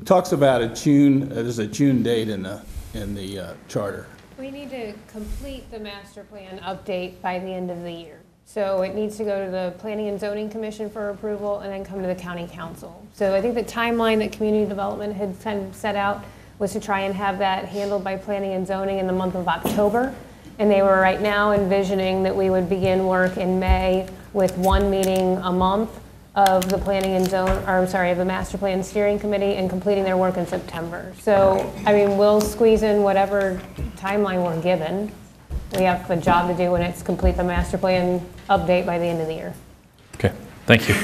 Talks about there's a June date in the charter. We need to complete the master plan update by the end of the year. So it needs to go to the Planning and Zoning Commission for approval and then come to the County Council. So I think the timeline that Community Development had kind of set out was to try and have that handled by Planning and Zoning in the month of October. And they were right now envisioning that we would begin work in May with one meeting a month of the Planning and of the Master Plan Steering Committee and completing their work in September. So, I mean, we'll squeeze in whatever timeline we're given. We have a job to do, and it's complete the master plan update by the end of the year. Okay, thank you.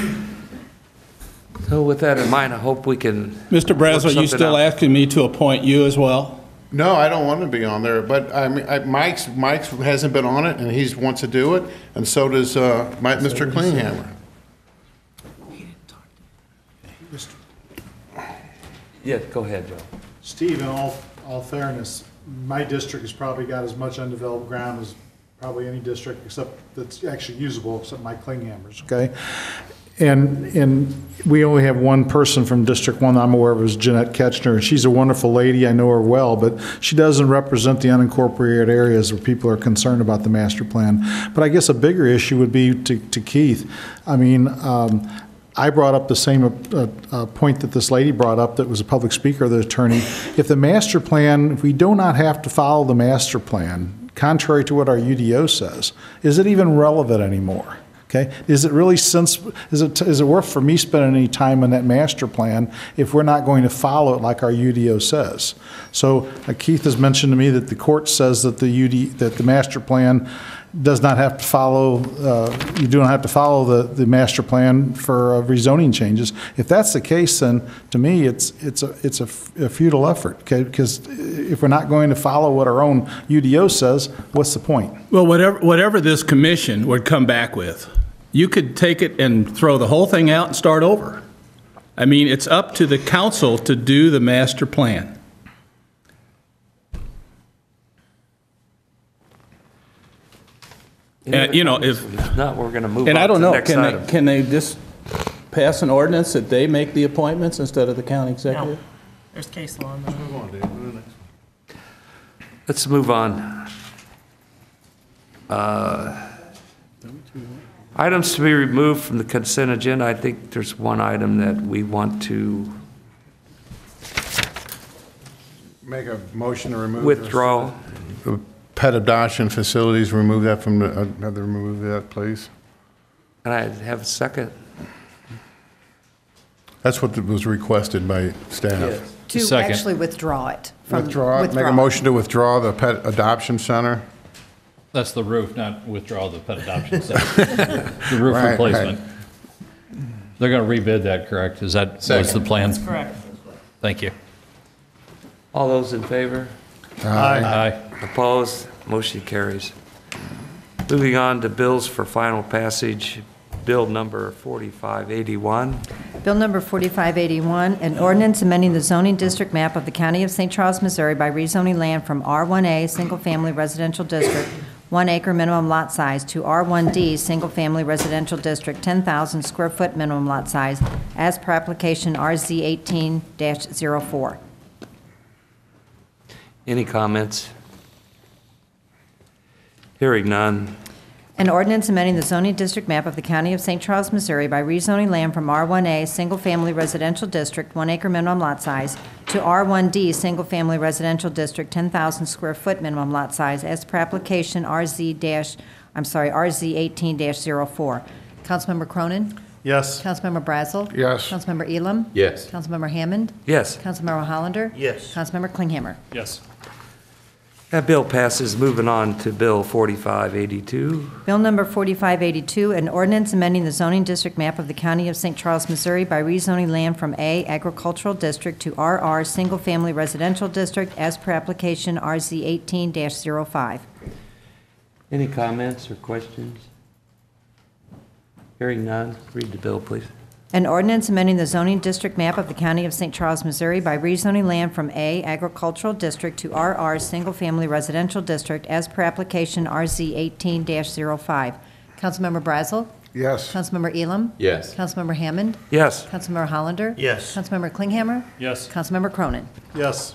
So with that in mind, I hope we can. Mr. Brazel, are you still asking me to appoint you as well? No, I don't want to be on there, but I mean, Mike's hasn't been on it, and he wants to do it, and so does Mr. Klinghammer. Yeah, go ahead, Joe. Steve, in all fairness, my district has probably got as much undeveloped ground as probably any district except that's actually usable, except Mike Klinghammer's, okay? And we only have one person from District 1 I'm aware of is Jeanette Ketchner, and she's a wonderful lady. I know her well, but she doesn't represent the unincorporated areas where people are concerned about the master plan. But I guess a bigger issue would be to Keith. I mean, I brought up the same point that this lady brought up that was a public speaker, the attorney. If the master plan, if we do not have to follow the master plan, contrary to what our UDO says, is it even relevant anymore? Okay, is it really is it worth for me spending any time on that master plan if we're not going to follow it like our UDO says? So Keith has mentioned to me that the court says that the master plan does not have to follow, you do not have to follow the master plan for rezoning changes. If that's the case, then to me, it's a futile effort, okay? Because if we're not going to follow what our own UDO says, what's the point? Well, whatever this commission would come back with, you could take it and throw the whole thing out and start over. I mean, it's up to the council to do the master plan. And, you know, if not, we're going to move and on I don't to the know, next item. can they just pass an ordinance that they make the appointments instead of the county executive? No. There's case law on that. Move on, Dave. Let's move on. Items to be removed from the consent agenda. I think there's one item that we want to Make a motion to remove. withdraw. The pet adoption facilities, remove that from the, remove that, please. Can I have a second? That's what was requested by staff. To actually withdraw it. Withdraw it, make a motion to withdraw the pet adoption center. That's the roof, not withdraw the pet adoption center. The roof Right, replacement. They're going to rebid that, correct? Is that was the plan? That's correct. Thank you. All those in favor? Aye. Opposed? Motion carries. Moving on to bills for final passage. Bill number 4581. Bill number 4581, an ordinance amending the zoning district map of the County of St. Charles, Missouri by rezoning land from R1A, single-family residential district, 1 acre minimum lot size, to R1D, single-family residential district, 10,000 square foot minimum lot size, as per application RZ 18-04. Any comments? Hearing none. An ordinance amending the zoning district map of the County of St. Charles, Missouri by rezoning land from R1A Single Family Residential District, 1 acre minimum lot size, to R1D Single Family Residential District, 10,000 square foot minimum lot size, as per application RZ18-04. Councilmember Cronin? Yes. Councilmember Brazel? Yes. Councilmember Elam? Yes. Councilmember Hammond? Yes. Councilmember Hollander? Yes. Councilmember Klinghammer? Yes. That bill passes. Moving on to Bill 4582. Bill number 4582, an ordinance amending the zoning district map of the County of St. Charles, Missouri by rezoning land from A Agricultural District to RR Single Family Residential District as per application RZ 18-05. Any comments or questions? Hearing none, read the bill, please. An ordinance amending the zoning district map of the County of St. Charles, Missouri by rezoning land from A Agricultural District to RR Single Family Residential District as per application RZ 18-05. Councilmember Brazel? Yes. Councilmember Elam? Yes. Councilmember Hammond? Yes. Councilmember Hollander? Yes. Councilmember Klinghammer? Yes. Councilmember Cronin? Yes.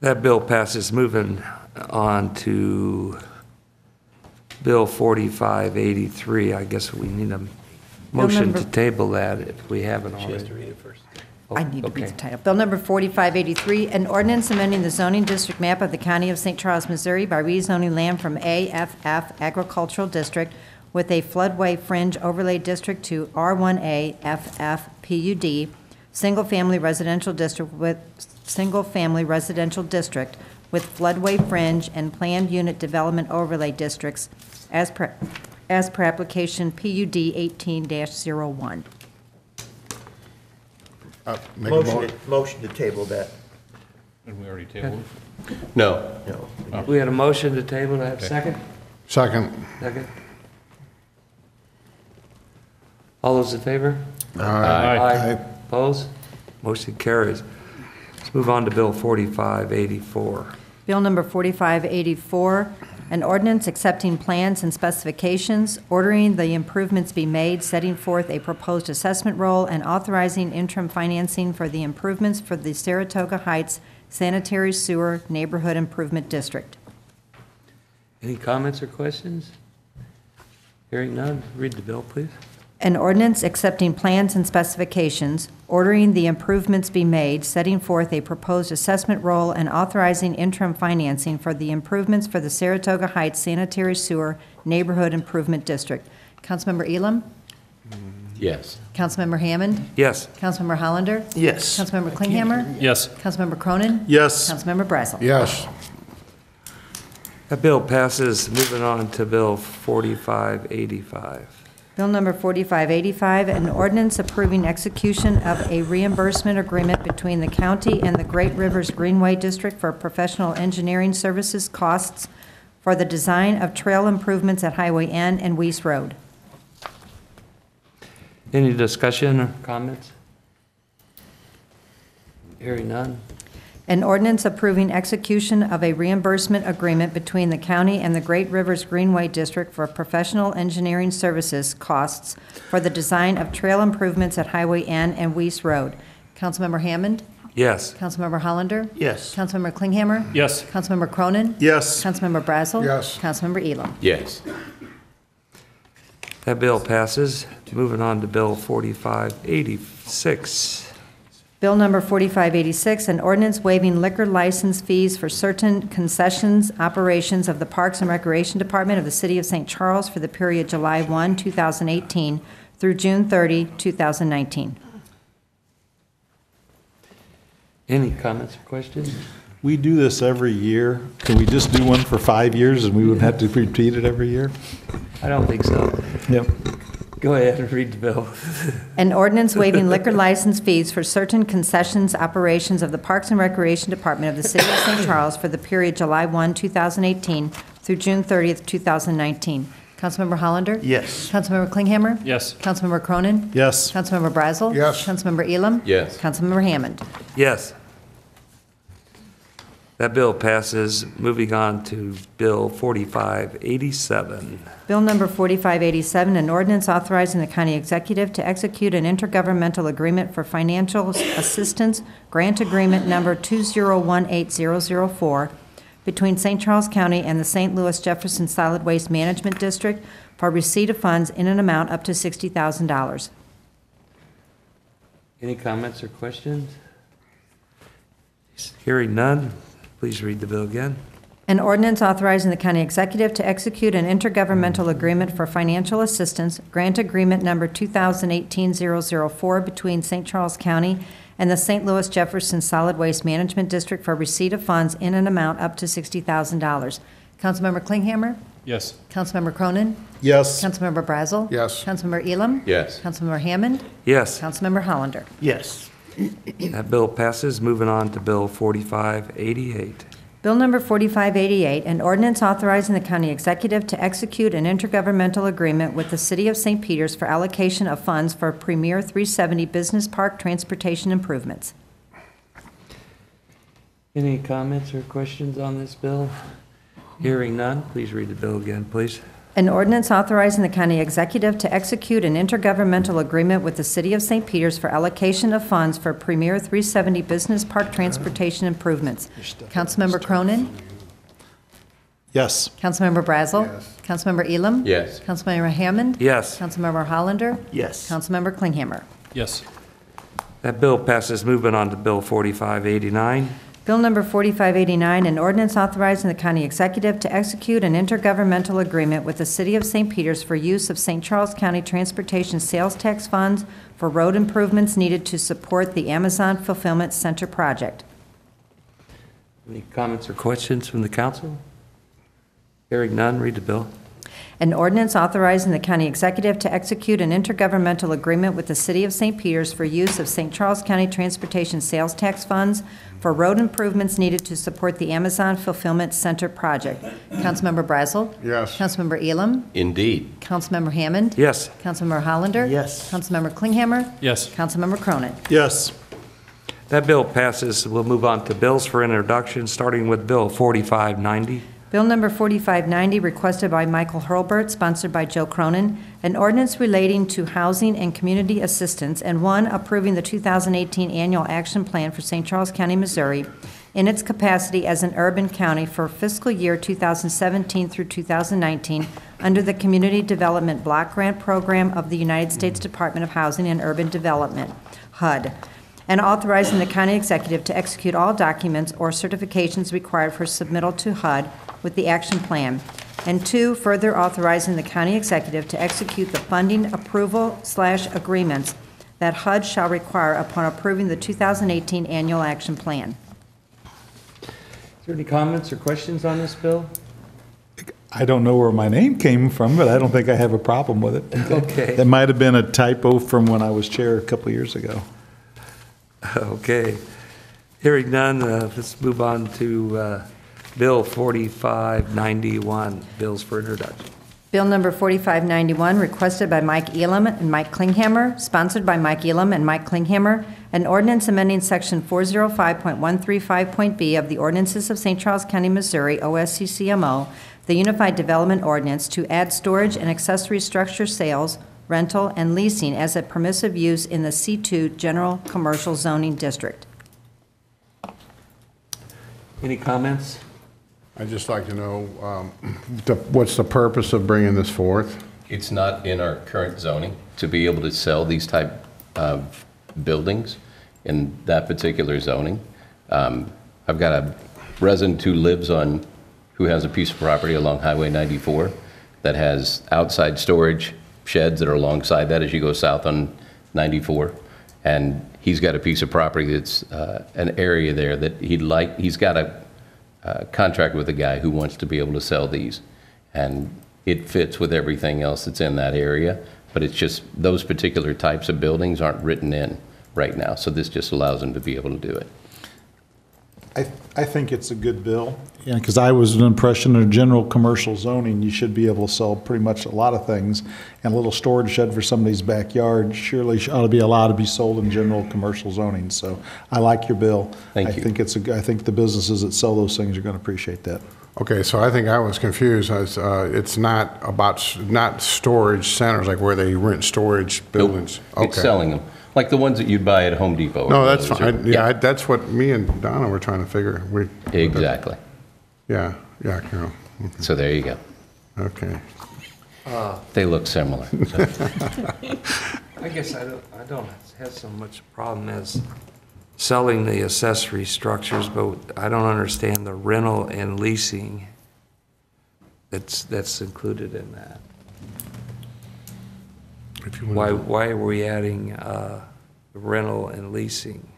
That bill passes. Moving on to Bill 4583. I guess we need a motion to table that if we haven't already. She has to read it first. I need to read the title. Bill number 4583, an ordinance amending the zoning district map of the County of St. Charles, Missouri by rezoning land from AFF Agricultural District with a floodway fringe overlay district to R1A FF PUD, single-family residential district with floodway fringe and planned unit development overlay districts as per application PUD 18-01. Make a Motion to table that. And we already tabled it? No. No. We had a motion to table. Do I have a second? Second. Second. All those in favor? Aye. Opposed? Motion carries. Let's move on to Bill 4584. Bill number 4584, an ordinance accepting plans and specifications, ordering the improvements be made, setting forth a proposed assessment roll, and authorizing interim financing for the improvements for the Saratoga Heights Sanitary Sewer Neighborhood Improvement District. Any comments or questions? Hearing none, read the bill, please. An ordinance accepting plans and specifications, ordering the improvements be made, setting forth a proposed assessment roll, and authorizing interim financing for the improvements for the Saratoga Heights Sanitary Sewer Neighborhood Improvement District. Councilmember Elam? Yes. Councilmember Hammond? Yes. Councilmember Hollander? Yes. Councilmember Klinghammer? Yes. Councilmember Cronin? Yes. Councilmember Brazel? Yes. That bill passes. Moving on to Bill 4585. Bill number 4585, an ordinance approving execution of a reimbursement agreement between the county and the Great Rivers Greenway District for professional engineering services costs for the design of trail improvements at Highway N and Weiss Road. Any discussion or comments? Hearing none. An ordinance approving execution of a reimbursement agreement between the county and the Great Rivers Greenway District for professional engineering services costs for the design of trail improvements at Highway N and Weiss Road. Councilmember Hammond? Yes. Councilmember Hollander? Yes. Councilmember Klinghammer? Yes. Councilmember Cronin? Yes. Councilmember Brazel? Yes. Councilmember Elam? Yes. That bill passes. Moving on to Bill 4586. Bill number 4586, an ordinance waiving liquor license fees for certain concessions operations of the Parks and Recreation Department of the City of St. Charles for the period July 1, 2018 through June 30, 2019. Any comments or questions? We do this every year. Can we just do one for 5 years and we wouldn't have to repeat it every year? I don't think so. Yep. Go ahead and read the bill. An ordinance waiving liquor license fees for certain concessions operations of the Parks and Recreation Department of the City of St. Charles for the period July 1, 2018 through June 30, 2019. Councilmember Hollander? Yes. Councilmember Klinghammer? Yes. Councilmember Cronin? Yes. Councilmember Brazel? Yes. Councilmember Elam? Yes. Councilmember Hammond? Yes. That bill passes. Moving on to Bill 4587. Bill number 4587, an ordinance authorizing the county executive to execute an intergovernmental agreement for financial assistance, grant agreement number 2018004, between St. Charles County and the St. Louis Jefferson Solid Waste Management District for receipt of funds in an amount up to $60,000. Any comments or questions? Hearing none, please read the bill again. An ordinance authorizing the county executive to execute an intergovernmental agreement for financial assistance, grant agreement number 2018-004 between St. Charles County and the St. Louis Jefferson Solid Waste Management District for receipt of funds in an amount up to $60,000. Councilmember Klinghammer? Yes. Councilmember Cronin? Yes. Councilmember Brazel? Yes. Councilmember Elam? Yes. Councilmember Hammond? Yes. Councilmember Hollander? Yes. That bill passes. Moving on to Bill 4588. Bill number 4588, an ordinance authorizing the county executive to execute an intergovernmental agreement with the city of St. Peters for allocation of funds for Premier 370 Business Park transportation improvements. Any comments or questions on this bill? Hearing none, please read the bill again, please. An ordinance authorizing the county executive to execute an intergovernmental agreement with the city of St. Peters for allocation of funds for Premier 370 Business Park transportation improvements. Councilmember Cronin? Yes. Councilmember Brazel? Yes. Councilmember Elam? Yes. Councilmember Hammond? Yes. Councilmember Hollander? Yes. Councilmember Klinghammer? Yes. That bill passes. Moving on to Bill 4589. Bill number 4589, an ordinance authorizing the county executive to execute an intergovernmental agreement with the city of St. Peters for use of St. Charles County Transportation Sales Tax Funds for road improvements needed to support the Amazon Fulfillment Center project. Any comments or questions from the council? Hearing none, read the bill. An ordinance authorizing the county executive to execute an intergovernmental agreement with the city of St. Peters for use of St. Charles County Transportation Sales Tax Funds for road improvements needed to support the Amazon Fulfillment Center project. Councilmember Brazel? Yes. Councilmember Elam? Indeed. Councilmember Hammond? Yes. Councilmember Hollander? Yes. Councilmember Klinghammer? Yes. Councilmember Cronin? Yes. That bill passes. We'll move on to bills for introduction, starting with Bill 4590. Bill number 4590, requested by Michael Hurlbert, sponsored by Joe Cronin, an ordinance relating to housing and community assistance, and one approving the 2018 Annual Action Plan for St. Charles County, Missouri, in its capacity as an urban county for fiscal year 2017 through 2019 under the Community Development Block Grant Program of the United States Department of Housing and Urban Development, HUD, and authorizing the county executive to execute all documents or certifications required for submittal to HUD with the action plan. And two, further authorizing the county executive to execute the funding approval/agreements that HUD shall require upon approving the 2018 annual action plan. Is there any comments or questions on this bill? I don't know where my name came from, but I don't think I have a problem with it. Okay. That might have been a typo from when I was chair a couple of years ago. Okay. Hearing none, let's move on to Bill 4591, bills for introduction. Bill number 4591, requested by Mike Elam and Mike Klinghammer, sponsored by Mike Elam and Mike Klinghammer, an ordinance amending Section 405.135.b of the Ordinances of St. Charles County, Missouri, OSCCMO, the Unified Development Ordinance, to add storage and accessory structure sales, rental, and leasing as a permissive use in the C2 General Commercial Zoning District. Any comments? I'd just like to know what's the purpose of bringing this forth? It's not in our current zoning to be able to sell these type of buildings in that particular zoning. I've got a resident who has a piece of property along Highway 94 that has outside storage sheds that are alongside that as you go south on 94. And he's got a piece of property that's an area there that he's got a contract with a guy who wants to be able to sell these. And it fits with everything else that's in that area, but it's just those particular types of buildings aren't written in right now. So this just allows them to be able to do it. I think it's a good bill, because I was of the impression in general commercial zoning, you should be able to sell pretty much a lot of things, and a little storage shed for somebody's backyard surely ought to be allowed to be sold in general commercial zoning. So I like your bill. Thank you. I think the businesses that sell those things are going to appreciate that. Okay, so I think I was confused. It's not storage centers, like where they rent storage buildings. Nope. It's selling them, like the ones that you'd buy at Home Depot. No, that's fine. Yeah, that's what me and Donna were trying to figure. Exactly. Yeah, Carol. So there you go. Okay. They look similar. I guess I don't have so much problem as selling the accessory structures, but I don't understand the rental and leasing that's included in that. Why are we adding rental and leasing?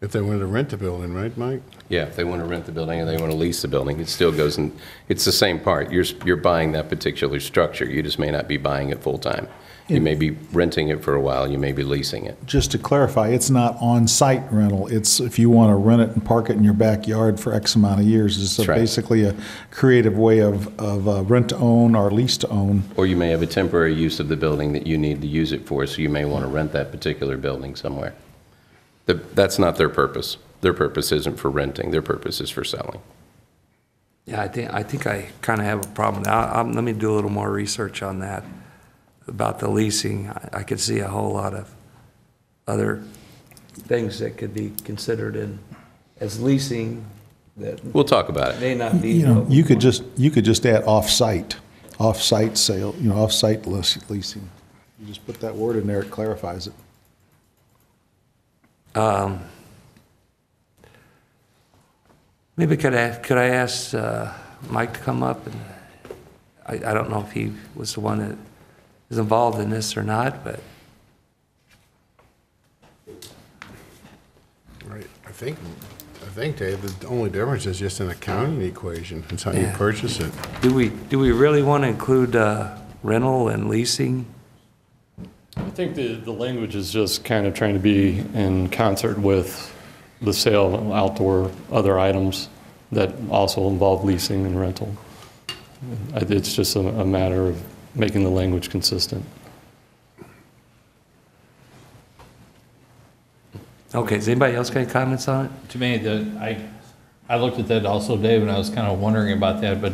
If they wanted to rent the building, right, Mike? Yeah, if they want to rent the building and they want to lease the building, it still goes in, it's the same part. You're buying that particular structure. You just may not be buying it full-time. You may be renting it for a while, you may be leasing it. Just to clarify, it's not on-site rental. It's if you want to rent it and park it in your backyard for X amount of years. It's basically a creative way of rent to own or lease to own. Or you may have a temporary use of the building that you need to use it for, so you may want to rent that particular building somewhere. That's not their purpose. Their purpose isn't for renting. Their purpose is for selling. Yeah, I think I kind of have a problem. Let me do a little more research on that. About the leasing, I could see a whole lot of other things that could be considered as leasing that. We'll talk about it. May not be. You could just add off-site sale, off-site leasing. You just put that word in there, it clarifies it. Maybe could I ask Mike to come up? And I don't know if he was the one that is involved in this or not, but. Right. I think, Dave, the only difference is just an accounting equation. It's how you purchase it. Do we really want to include rental and leasing? I think the language is just kind of trying to be in concert with the sale of outdoor other items that also involve leasing and rental. It's just a matter of making the language consistent. Okay, does anybody else got any comments on it? To me, I looked at that also, Dave, and I was kind of wondering about that, but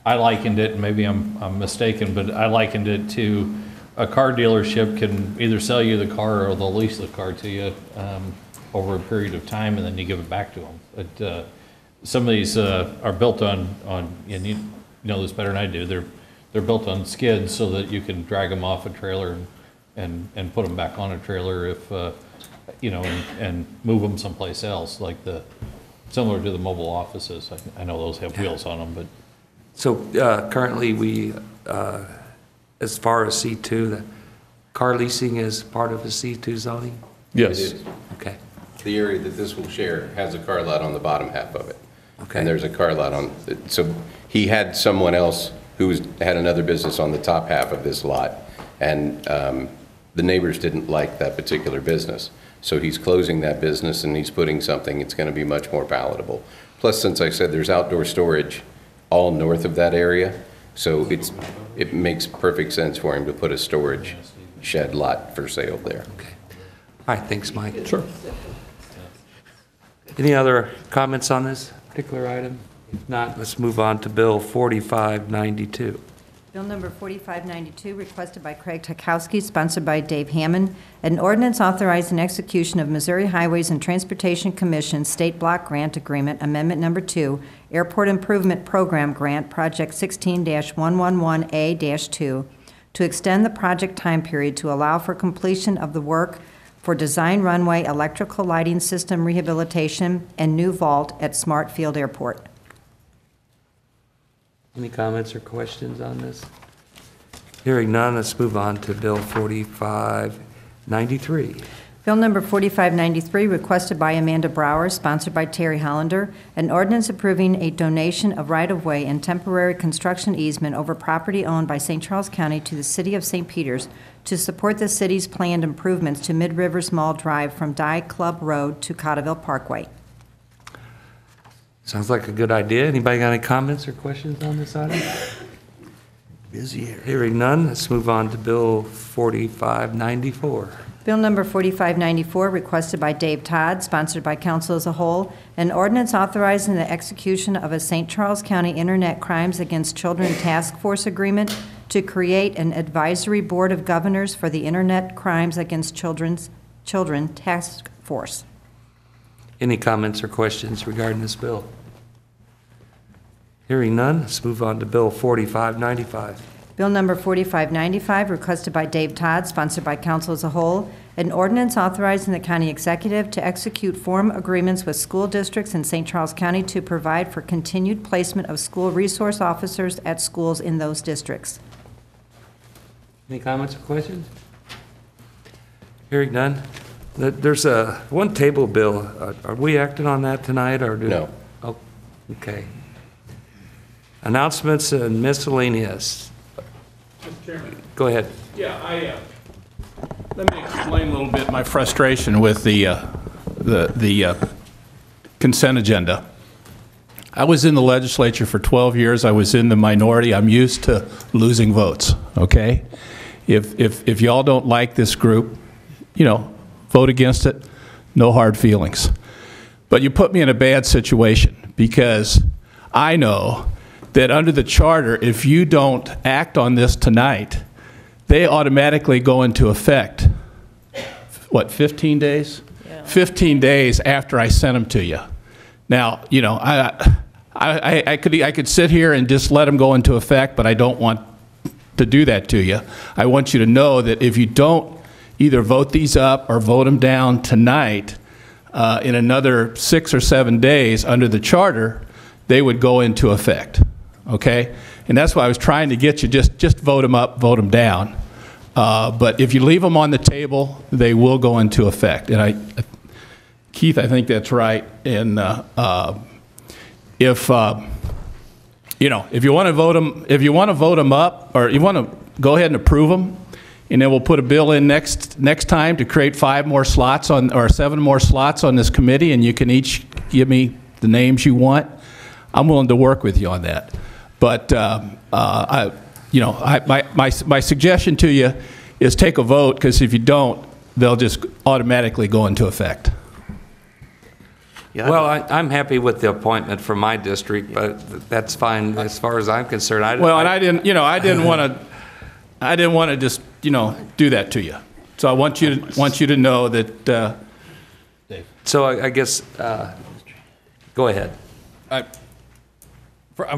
I likened it, and maybe I'm mistaken, but I likened it to a car dealership can either sell you the car or they'll lease the car to you over a period of time, and then you give it back to them. But some of these are built on, and you know this better than I do, they're built on skids so that you can drag them off a trailer and put them back on a trailer if, and move them someplace else, like similar to the mobile offices. I know those have wheels on them, but. So currently we, as far as C2, the car leasing is part of the C2 zoning? Yes. It is. Okay. The area that this will share has a car lot on the bottom half of it. Okay. And there's a car lot on, so he had someone else who had another business on the top half of this lot, and the neighbors didn't like that particular business. So he's closing that business and he's putting something, it's going to be much more palatable. Plus, since I said there's outdoor storage all north of that area, so it makes perfect sense for him to put a storage shed lot for sale there. Okay. All right, thanks, Mike. Sure. Any other comments on this particular item? If not, let's move on to Bill 4592. Bill number 4592, requested by Craig Tukowski, sponsored by Dave Hammond, an ordinance authorizing execution of Missouri Highways and Transportation Commission State Block Grant Agreement, Amendment Number 2, Airport Improvement Program Grant, Project 16-111A-2, to extend the project time period to allow for completion of the work for design runway electrical lighting system rehabilitation and new vault at Smart Field Airport. Any comments or questions on this? Hearing none, let's move on to Bill 4593. Bill number 4593, requested by Amanda Brower, sponsored by Terry Hollander, an ordinance approving a donation of right-of-way and temporary construction easement over property owned by St. Charles County to the City of St. Peters to support the city's planned improvements to Mid-Rivers Mall Drive from Dye Club Road to Cotterville Parkway. Sounds like a good idea. Anybody got any comments or questions on this item? Busy area. Hearing none, let's move on to Bill 4594. Bill number 4594, requested by Dave Todd, sponsored by council as a whole, an ordinance authorizing the execution of a St. Charles County Internet Crimes Against Children Task Force Agreement to create an advisory board of governors for the Internet Crimes Against Children Task Force. Any comments or questions regarding this bill? Hearing none, let's move on to Bill 4595. Bill number 4595, requested by Dave Todd, sponsored by council as a whole, an ordinance authorizing the county executive to execute form agreements with school districts in St. Charles County to provide for continued placement of school resource officers at schools in those districts. Any comments or questions? Hearing none. There's one table bill. Are we acting on that tonight, or No. Oh, okay. Announcements and miscellaneous. Mr. Chairman. Go ahead. Yeah, let me explain a little bit my frustration with the consent agenda. I was in the legislature for 12 years. I was in the minority. I'm used to losing votes, okay? If y'all don't like this group, vote against it, no hard feelings. But you put me in a bad situation because I know that under the charter, if you don't act on this tonight, they automatically go into effect, 15 days? Yeah. 15 days after I sent them to you. Now, I could sit here and just let them go into effect, but I don't want to do that to you. I want you to know that if you don't either vote these up or vote them down tonight, in another 6 or 7 days under the charter, they would go into effect. Okay? And that's why I was trying to get you, just vote them up, vote them down. But if you leave them on the table, they will go into effect. And Keith, I think that's right. And if you want to vote them up, or you want to go ahead and approve them, and then we'll put a bill in next time to create 5 more slots or 7 more slots on this committee, and you can each give me the names you want. I'm willing to work with you on that. But my suggestion to you is take a vote, because if you don't, they'll just automatically go into effect. Yeah, well, I'm happy with the appointment for my district, but that's fine as far as I'm concerned. I didn't want to just do that to you. So I want you to know that. So I guess go ahead.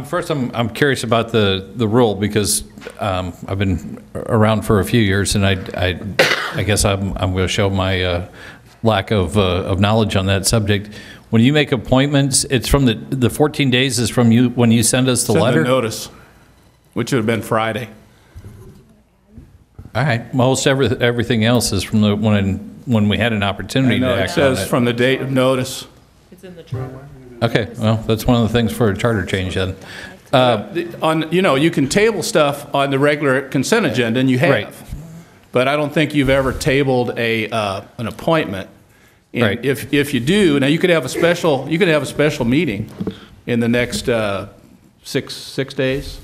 First, I'm curious about the rule, because I've been around for a few years, and I guess I'm going to show my lack of knowledge on that subject. When you make appointments, it's from the 14 days is from you when you send us the letter? Send the notice, which would have been Friday. All right. Most everything else is from when we had an opportunity to act on it. It says from the date of notice. It's in the charter. Okay. Well, that's one of the things for a charter change then. You can table stuff on the regular consent agenda, and you have. Right. But I don't think you've ever tabled an appointment. And right. If you do, now you could have a special meeting in the next 6 days.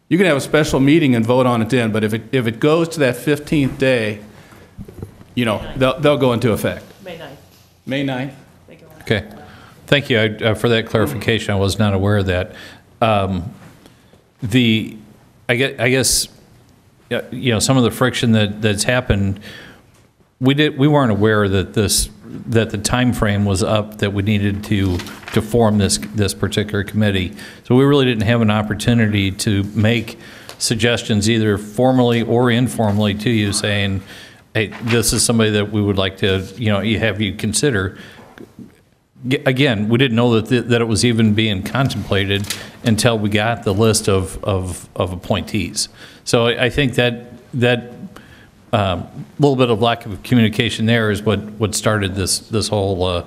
You can have a special meeting and vote on it then. But if it goes to that 15th day, they'll go into effect. May 9th. May 9th. Okay. Thank you for that clarification. I was not aware of that. I guess some of the friction that's happened. We weren't aware that the time frame was up that we needed to form this particular committee. So we really didn't have an opportunity to make suggestions either formally or informally to you, saying, "Hey, this is somebody that we would like to have you consider." Again, we didn't know that it was even being contemplated until we got the list of appointees. So I think that little bit of lack of communication there is what started this whole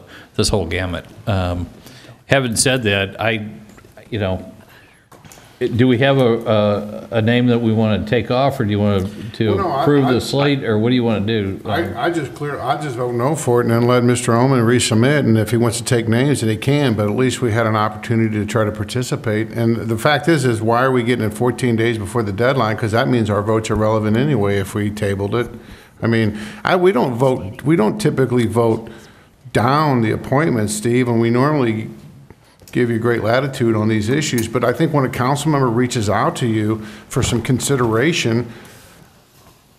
gamut. Having said that, do we have a name that we want to take off, or do you want to approve the slate, or what do you want to do? I just vote no for it, and then let Mr. Oman resubmit, and if he wants to take names, then he can, but at least we had an opportunity to try to participate. And the fact is why are we getting it 14 days before the deadline? Because that means our votes are relevant anyway if we tabled it. I mean, we don't typically vote down the appointments, Steve, and we normally give you great latitude on these issues, but I think when a council member reaches out to you for some consideration,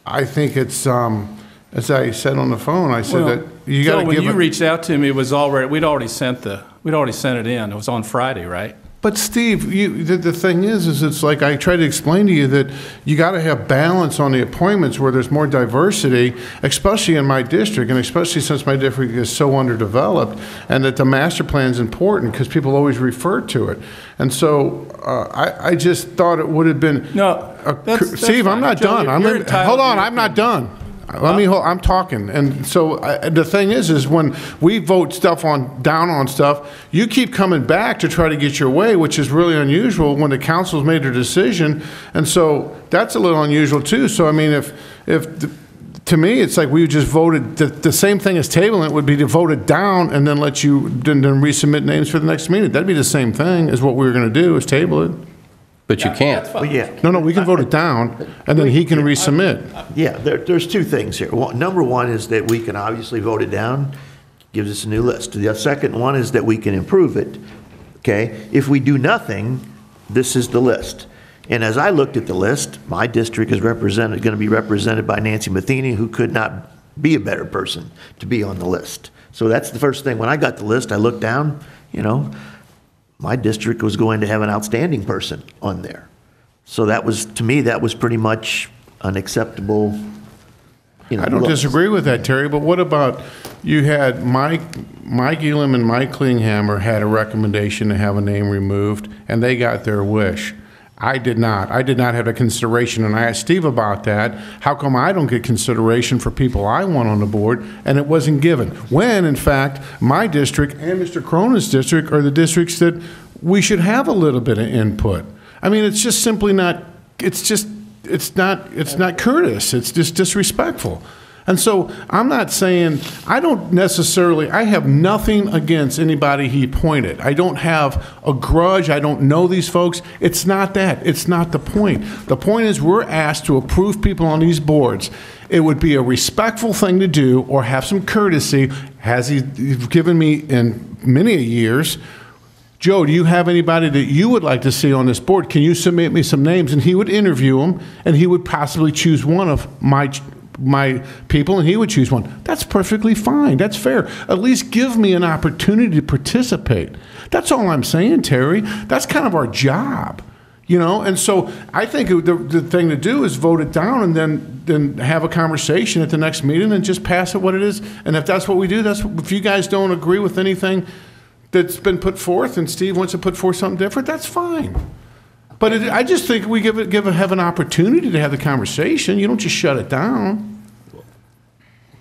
I think it's, as I said on the phone, I said that you got to give when you reached out to me, it was already, we'd already sent it in. It was on Friday, right? But Steve, the thing is it's like I try to explain to you that you got to have balance on the appointments where there's more diversity, especially in my district, and especially since my district is so underdeveloped, and that the master plan is important because people always refer to it. And so I just thought it would have been. No, that's Steve, I'm fine. not Joe, done. you're entitled Hold to on, your I'm not opinion. done. I'm talking. And so the thing is when we vote stuff down on stuff, you keep coming back to try to get your way, which is really unusual when the council's made their decision. And so that's a little unusual too. So, I mean, to me, it's like we just voted, the same thing as tabling it would be to vote it down and then let you, then resubmit names for the next meeting. That'd be the same thing as what we were going to do, is table it. But you can't. Well, yeah. No, we can vote it down, and then he can resubmit. Yeah, there's two things here. Number one is that we can obviously vote it down, gives us a new list. The second one is that we can improve it, okay? If we do nothing, this is the list. And as I looked at the list, my district is going to be represented by Nancy Matheny, who could not be a better person to be on the list. So that's the first thing. When I got the list, I looked down, my district was going to have an outstanding person on there. So that was, to me, that was pretty much an acceptable, I don't disagree with that, Terry, but what about, you had Mike Elam and Mike Klinghammer had a recommendation to have a name removed, and they got their wish. I did not. I did not have a consideration, and I asked Steve about that. How come I don't get consideration for people I want on the board, and it wasn't given? When, in fact, my district and Mr. Cronin's district are the districts that we should have a little bit of input. I mean, it's just simply not, it's not courteous. It's just disrespectful. And so I'm not saying, I have nothing against anybody he appointed. I don't have a grudge. I don't know these folks. It's not that. It's not the point. The point is we're asked to approve people on these boards. It would be a respectful thing to do, or have some courtesy, as he's given me in many years. Joe, do you have anybody that you would like to see on this board? Can you submit me some names? And he would interview them, and he would possibly choose one of my people, and he would choose one. That's perfectly fine. That's fair. At least give me an opportunity to participate. That's all I'm saying, Terry. That's kind of our job, And so I think the thing to do is vote it down, and then have a conversation at the next meeting and just pass it what it is. And if that's what we do, if you guys don't agree with anything that's been put forth, and Steve wants to put forth something different, that's fine. But I just think we have an opportunity to have the conversation. You don't just shut it down.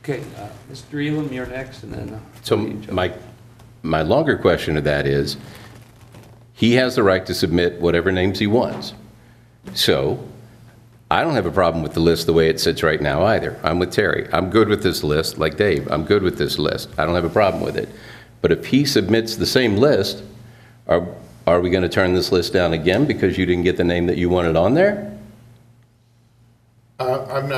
Okay, Mr. Elam, you're next, and then. So my longer question to that is, he has the right to submit whatever names he wants. So I don't have a problem with the list the way it sits right now either. I'm with Terry. I'm good with this list, like Dave. I'm good with this list. I don't have a problem with it. But if he submits the same list, are we going to turn this list down again because you didn't get the name that you wanted on there? I'm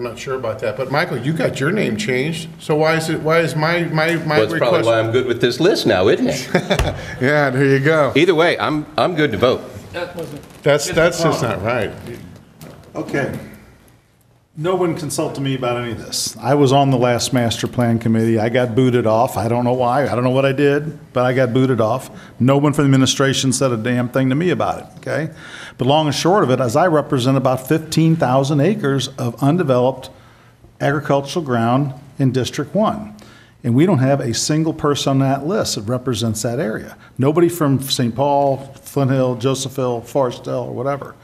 not sure about that. But Michael, you got your name changed. So why is my Well, that's probably why I'm good with this list now, isn't it? Yeah, there you go. Either way, I'm good to vote. That's just not right. Okay. No one consulted me about any of this. I was on the last master plan committee. I got booted off. I don't know why. I don't know what I did, but I got booted off. No one from the administration said a damn thing to me about it, okay? But long and short of it, as I represent about 15,000 acres of undeveloped agricultural ground in District 1. And we don't have a single person on that list that represents that area. Nobody from St. Paul, Flint Hill, Josephville, Forestville, or whatever.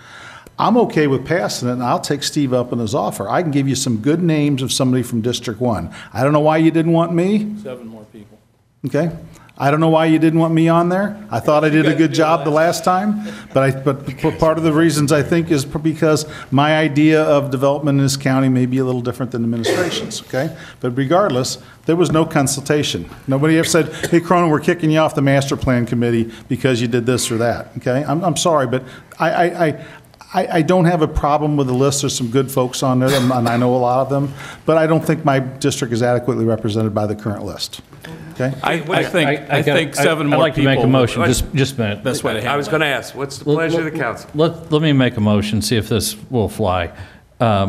I'm okay with passing it, and I'll take Steve up on his offer. I can give you some good names of somebody from District 1. I don't know why you didn't want me. 7 more people. Okay? I don't know why you didn't want me on there. I thought I did a good job the last time, but part of the reasons I think is because my idea of development in this county may be a little different than administration's, okay? But regardless, there was no consultation. Nobody ever said, hey, Cronin, we're kicking you off the master plan committee because you did this or that, okay? I'm sorry, but I don't have a problem with the list. There's some good folks on there, and I know a lot of them, but I don't think my district is adequately represented by the current list. Okay? I think 7 more people. I'd like to make a motion, just a minute. That's what I was going to ask, what's the pleasure of the council? Let me make a motion, see if this will fly. I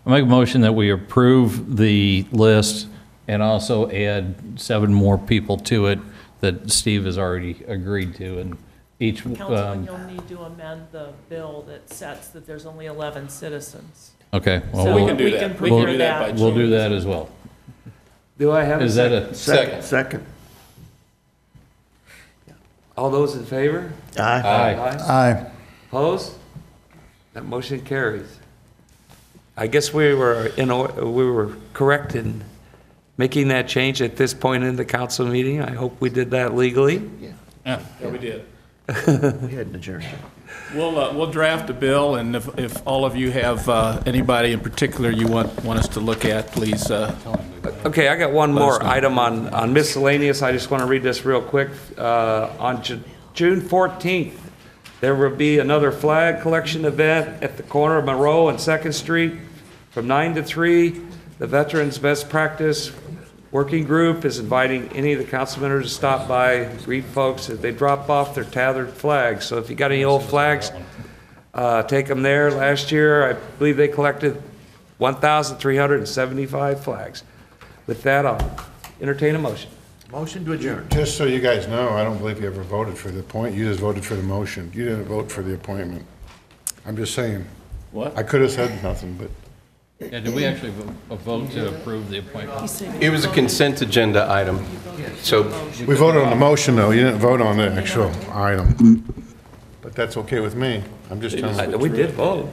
make a motion that we approve the list and also add 7 more people to it that Steve has already agreed to, and each, Councilman, you'll need to amend the bill that sets that there's only 11 citizens. okay. well, So we'll- we can we'll- prepare that. We'll do that as well. Do I have a Is that second? a? Second. Second. All those in favor? Aye. Aye. Opposed? That motion carries. I guess we were correct in making that change at this point in the council meeting. I hope we did that legally. Yeah, we did. We had an adjournment. We'll draft a bill, and if all of you have anybody in particular you want us to look at, please. Okay, I got one more item on miscellaneous. I just want to read this real quick. On June 14th, there will be another flag collection event at the corner of Monroe and 2nd Street from 9 to 3. The Veterans Best Practice Working Group is inviting any of the council members to stop by, greet folks as they drop off their tethered flags. So if you got any old flags, take them there. Last year, I believe they collected 1,375 flags. With that, I'll entertain a motion. Motion to adjourn. Just so you guys know, I don't believe you ever voted for the appointment. You just voted for the motion. You didn't vote for the appointment. I'm just saying. What? I could have said nothing, but. Yeah, did we actually vote to approve the appointment? It was a consent agenda item, so. We voted on the motion, though. You didn't vote on the actual item. But that's okay with me. I'm just telling you. We did vote.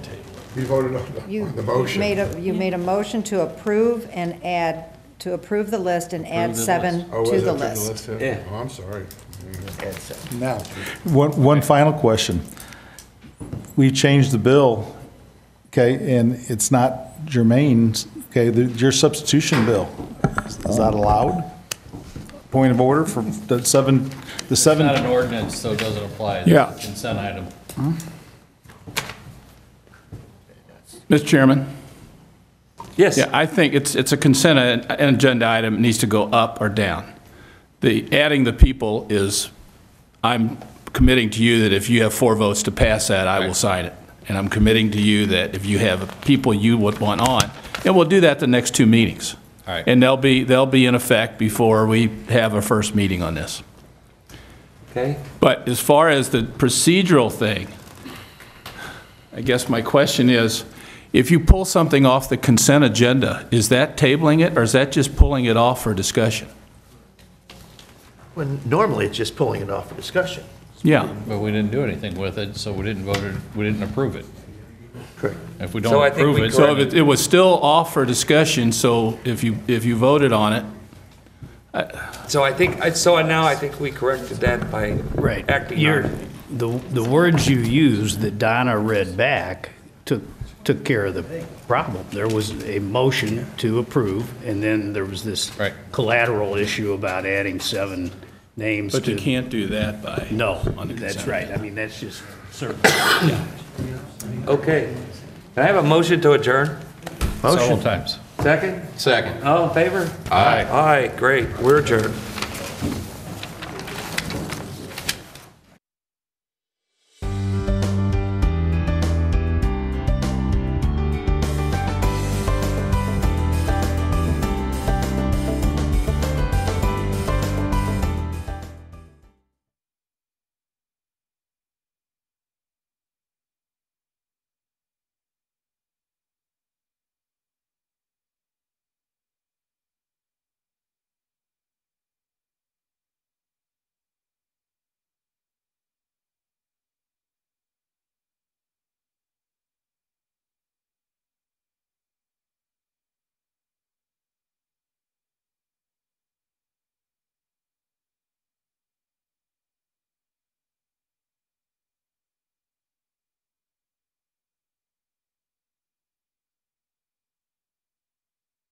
You voted on the motion. You made a motion to approve and add, to approve the list and add Approve the 7 Oh, to was the it list. Yeah. Oh, I'm sorry. Now, one final question. We changed the bill, okay, and it's not germane, okay, your substitution bill. Is that allowed? Point of order for the 7, It's not an ordinance, so it doesn't apply. It's Yeah. a consent item. Mr. Chairman? Yes. Yeah, I think it's a consent agenda item, it needs to go up or down. The adding the people is, I'm committing to you that if you have 4 votes to pass that, I will sign it. And I'm committing to you that if you have people you would want on, and we'll do that the next 2 meetings. All right. And they'll be in effect before we have a first meeting on this. Okay? But as far as the procedural thing, I guess my question is, if you pull something off the consent agenda, is that tabling it, or is that just pulling it off for discussion? When normally it's just pulling it off for discussion. Yeah. But we didn't do anything with it, so we didn't approve it. Correct. If we So don't I think approve we it. So if it was still off for discussion, so if you voted on it, So now I think we corrected that by Right. acting You're- on it. The words you used that Donna read back took care of the problem. There was a motion to approve, and then there was this Right. collateral issue about adding 7 names to. but you can't do that by. No, on the that's consent right. I mean, that's just certain. Okay. Can I have a motion to adjourn? Several times. Second? Second. All in favor? Aye. Aye, great. We're adjourned.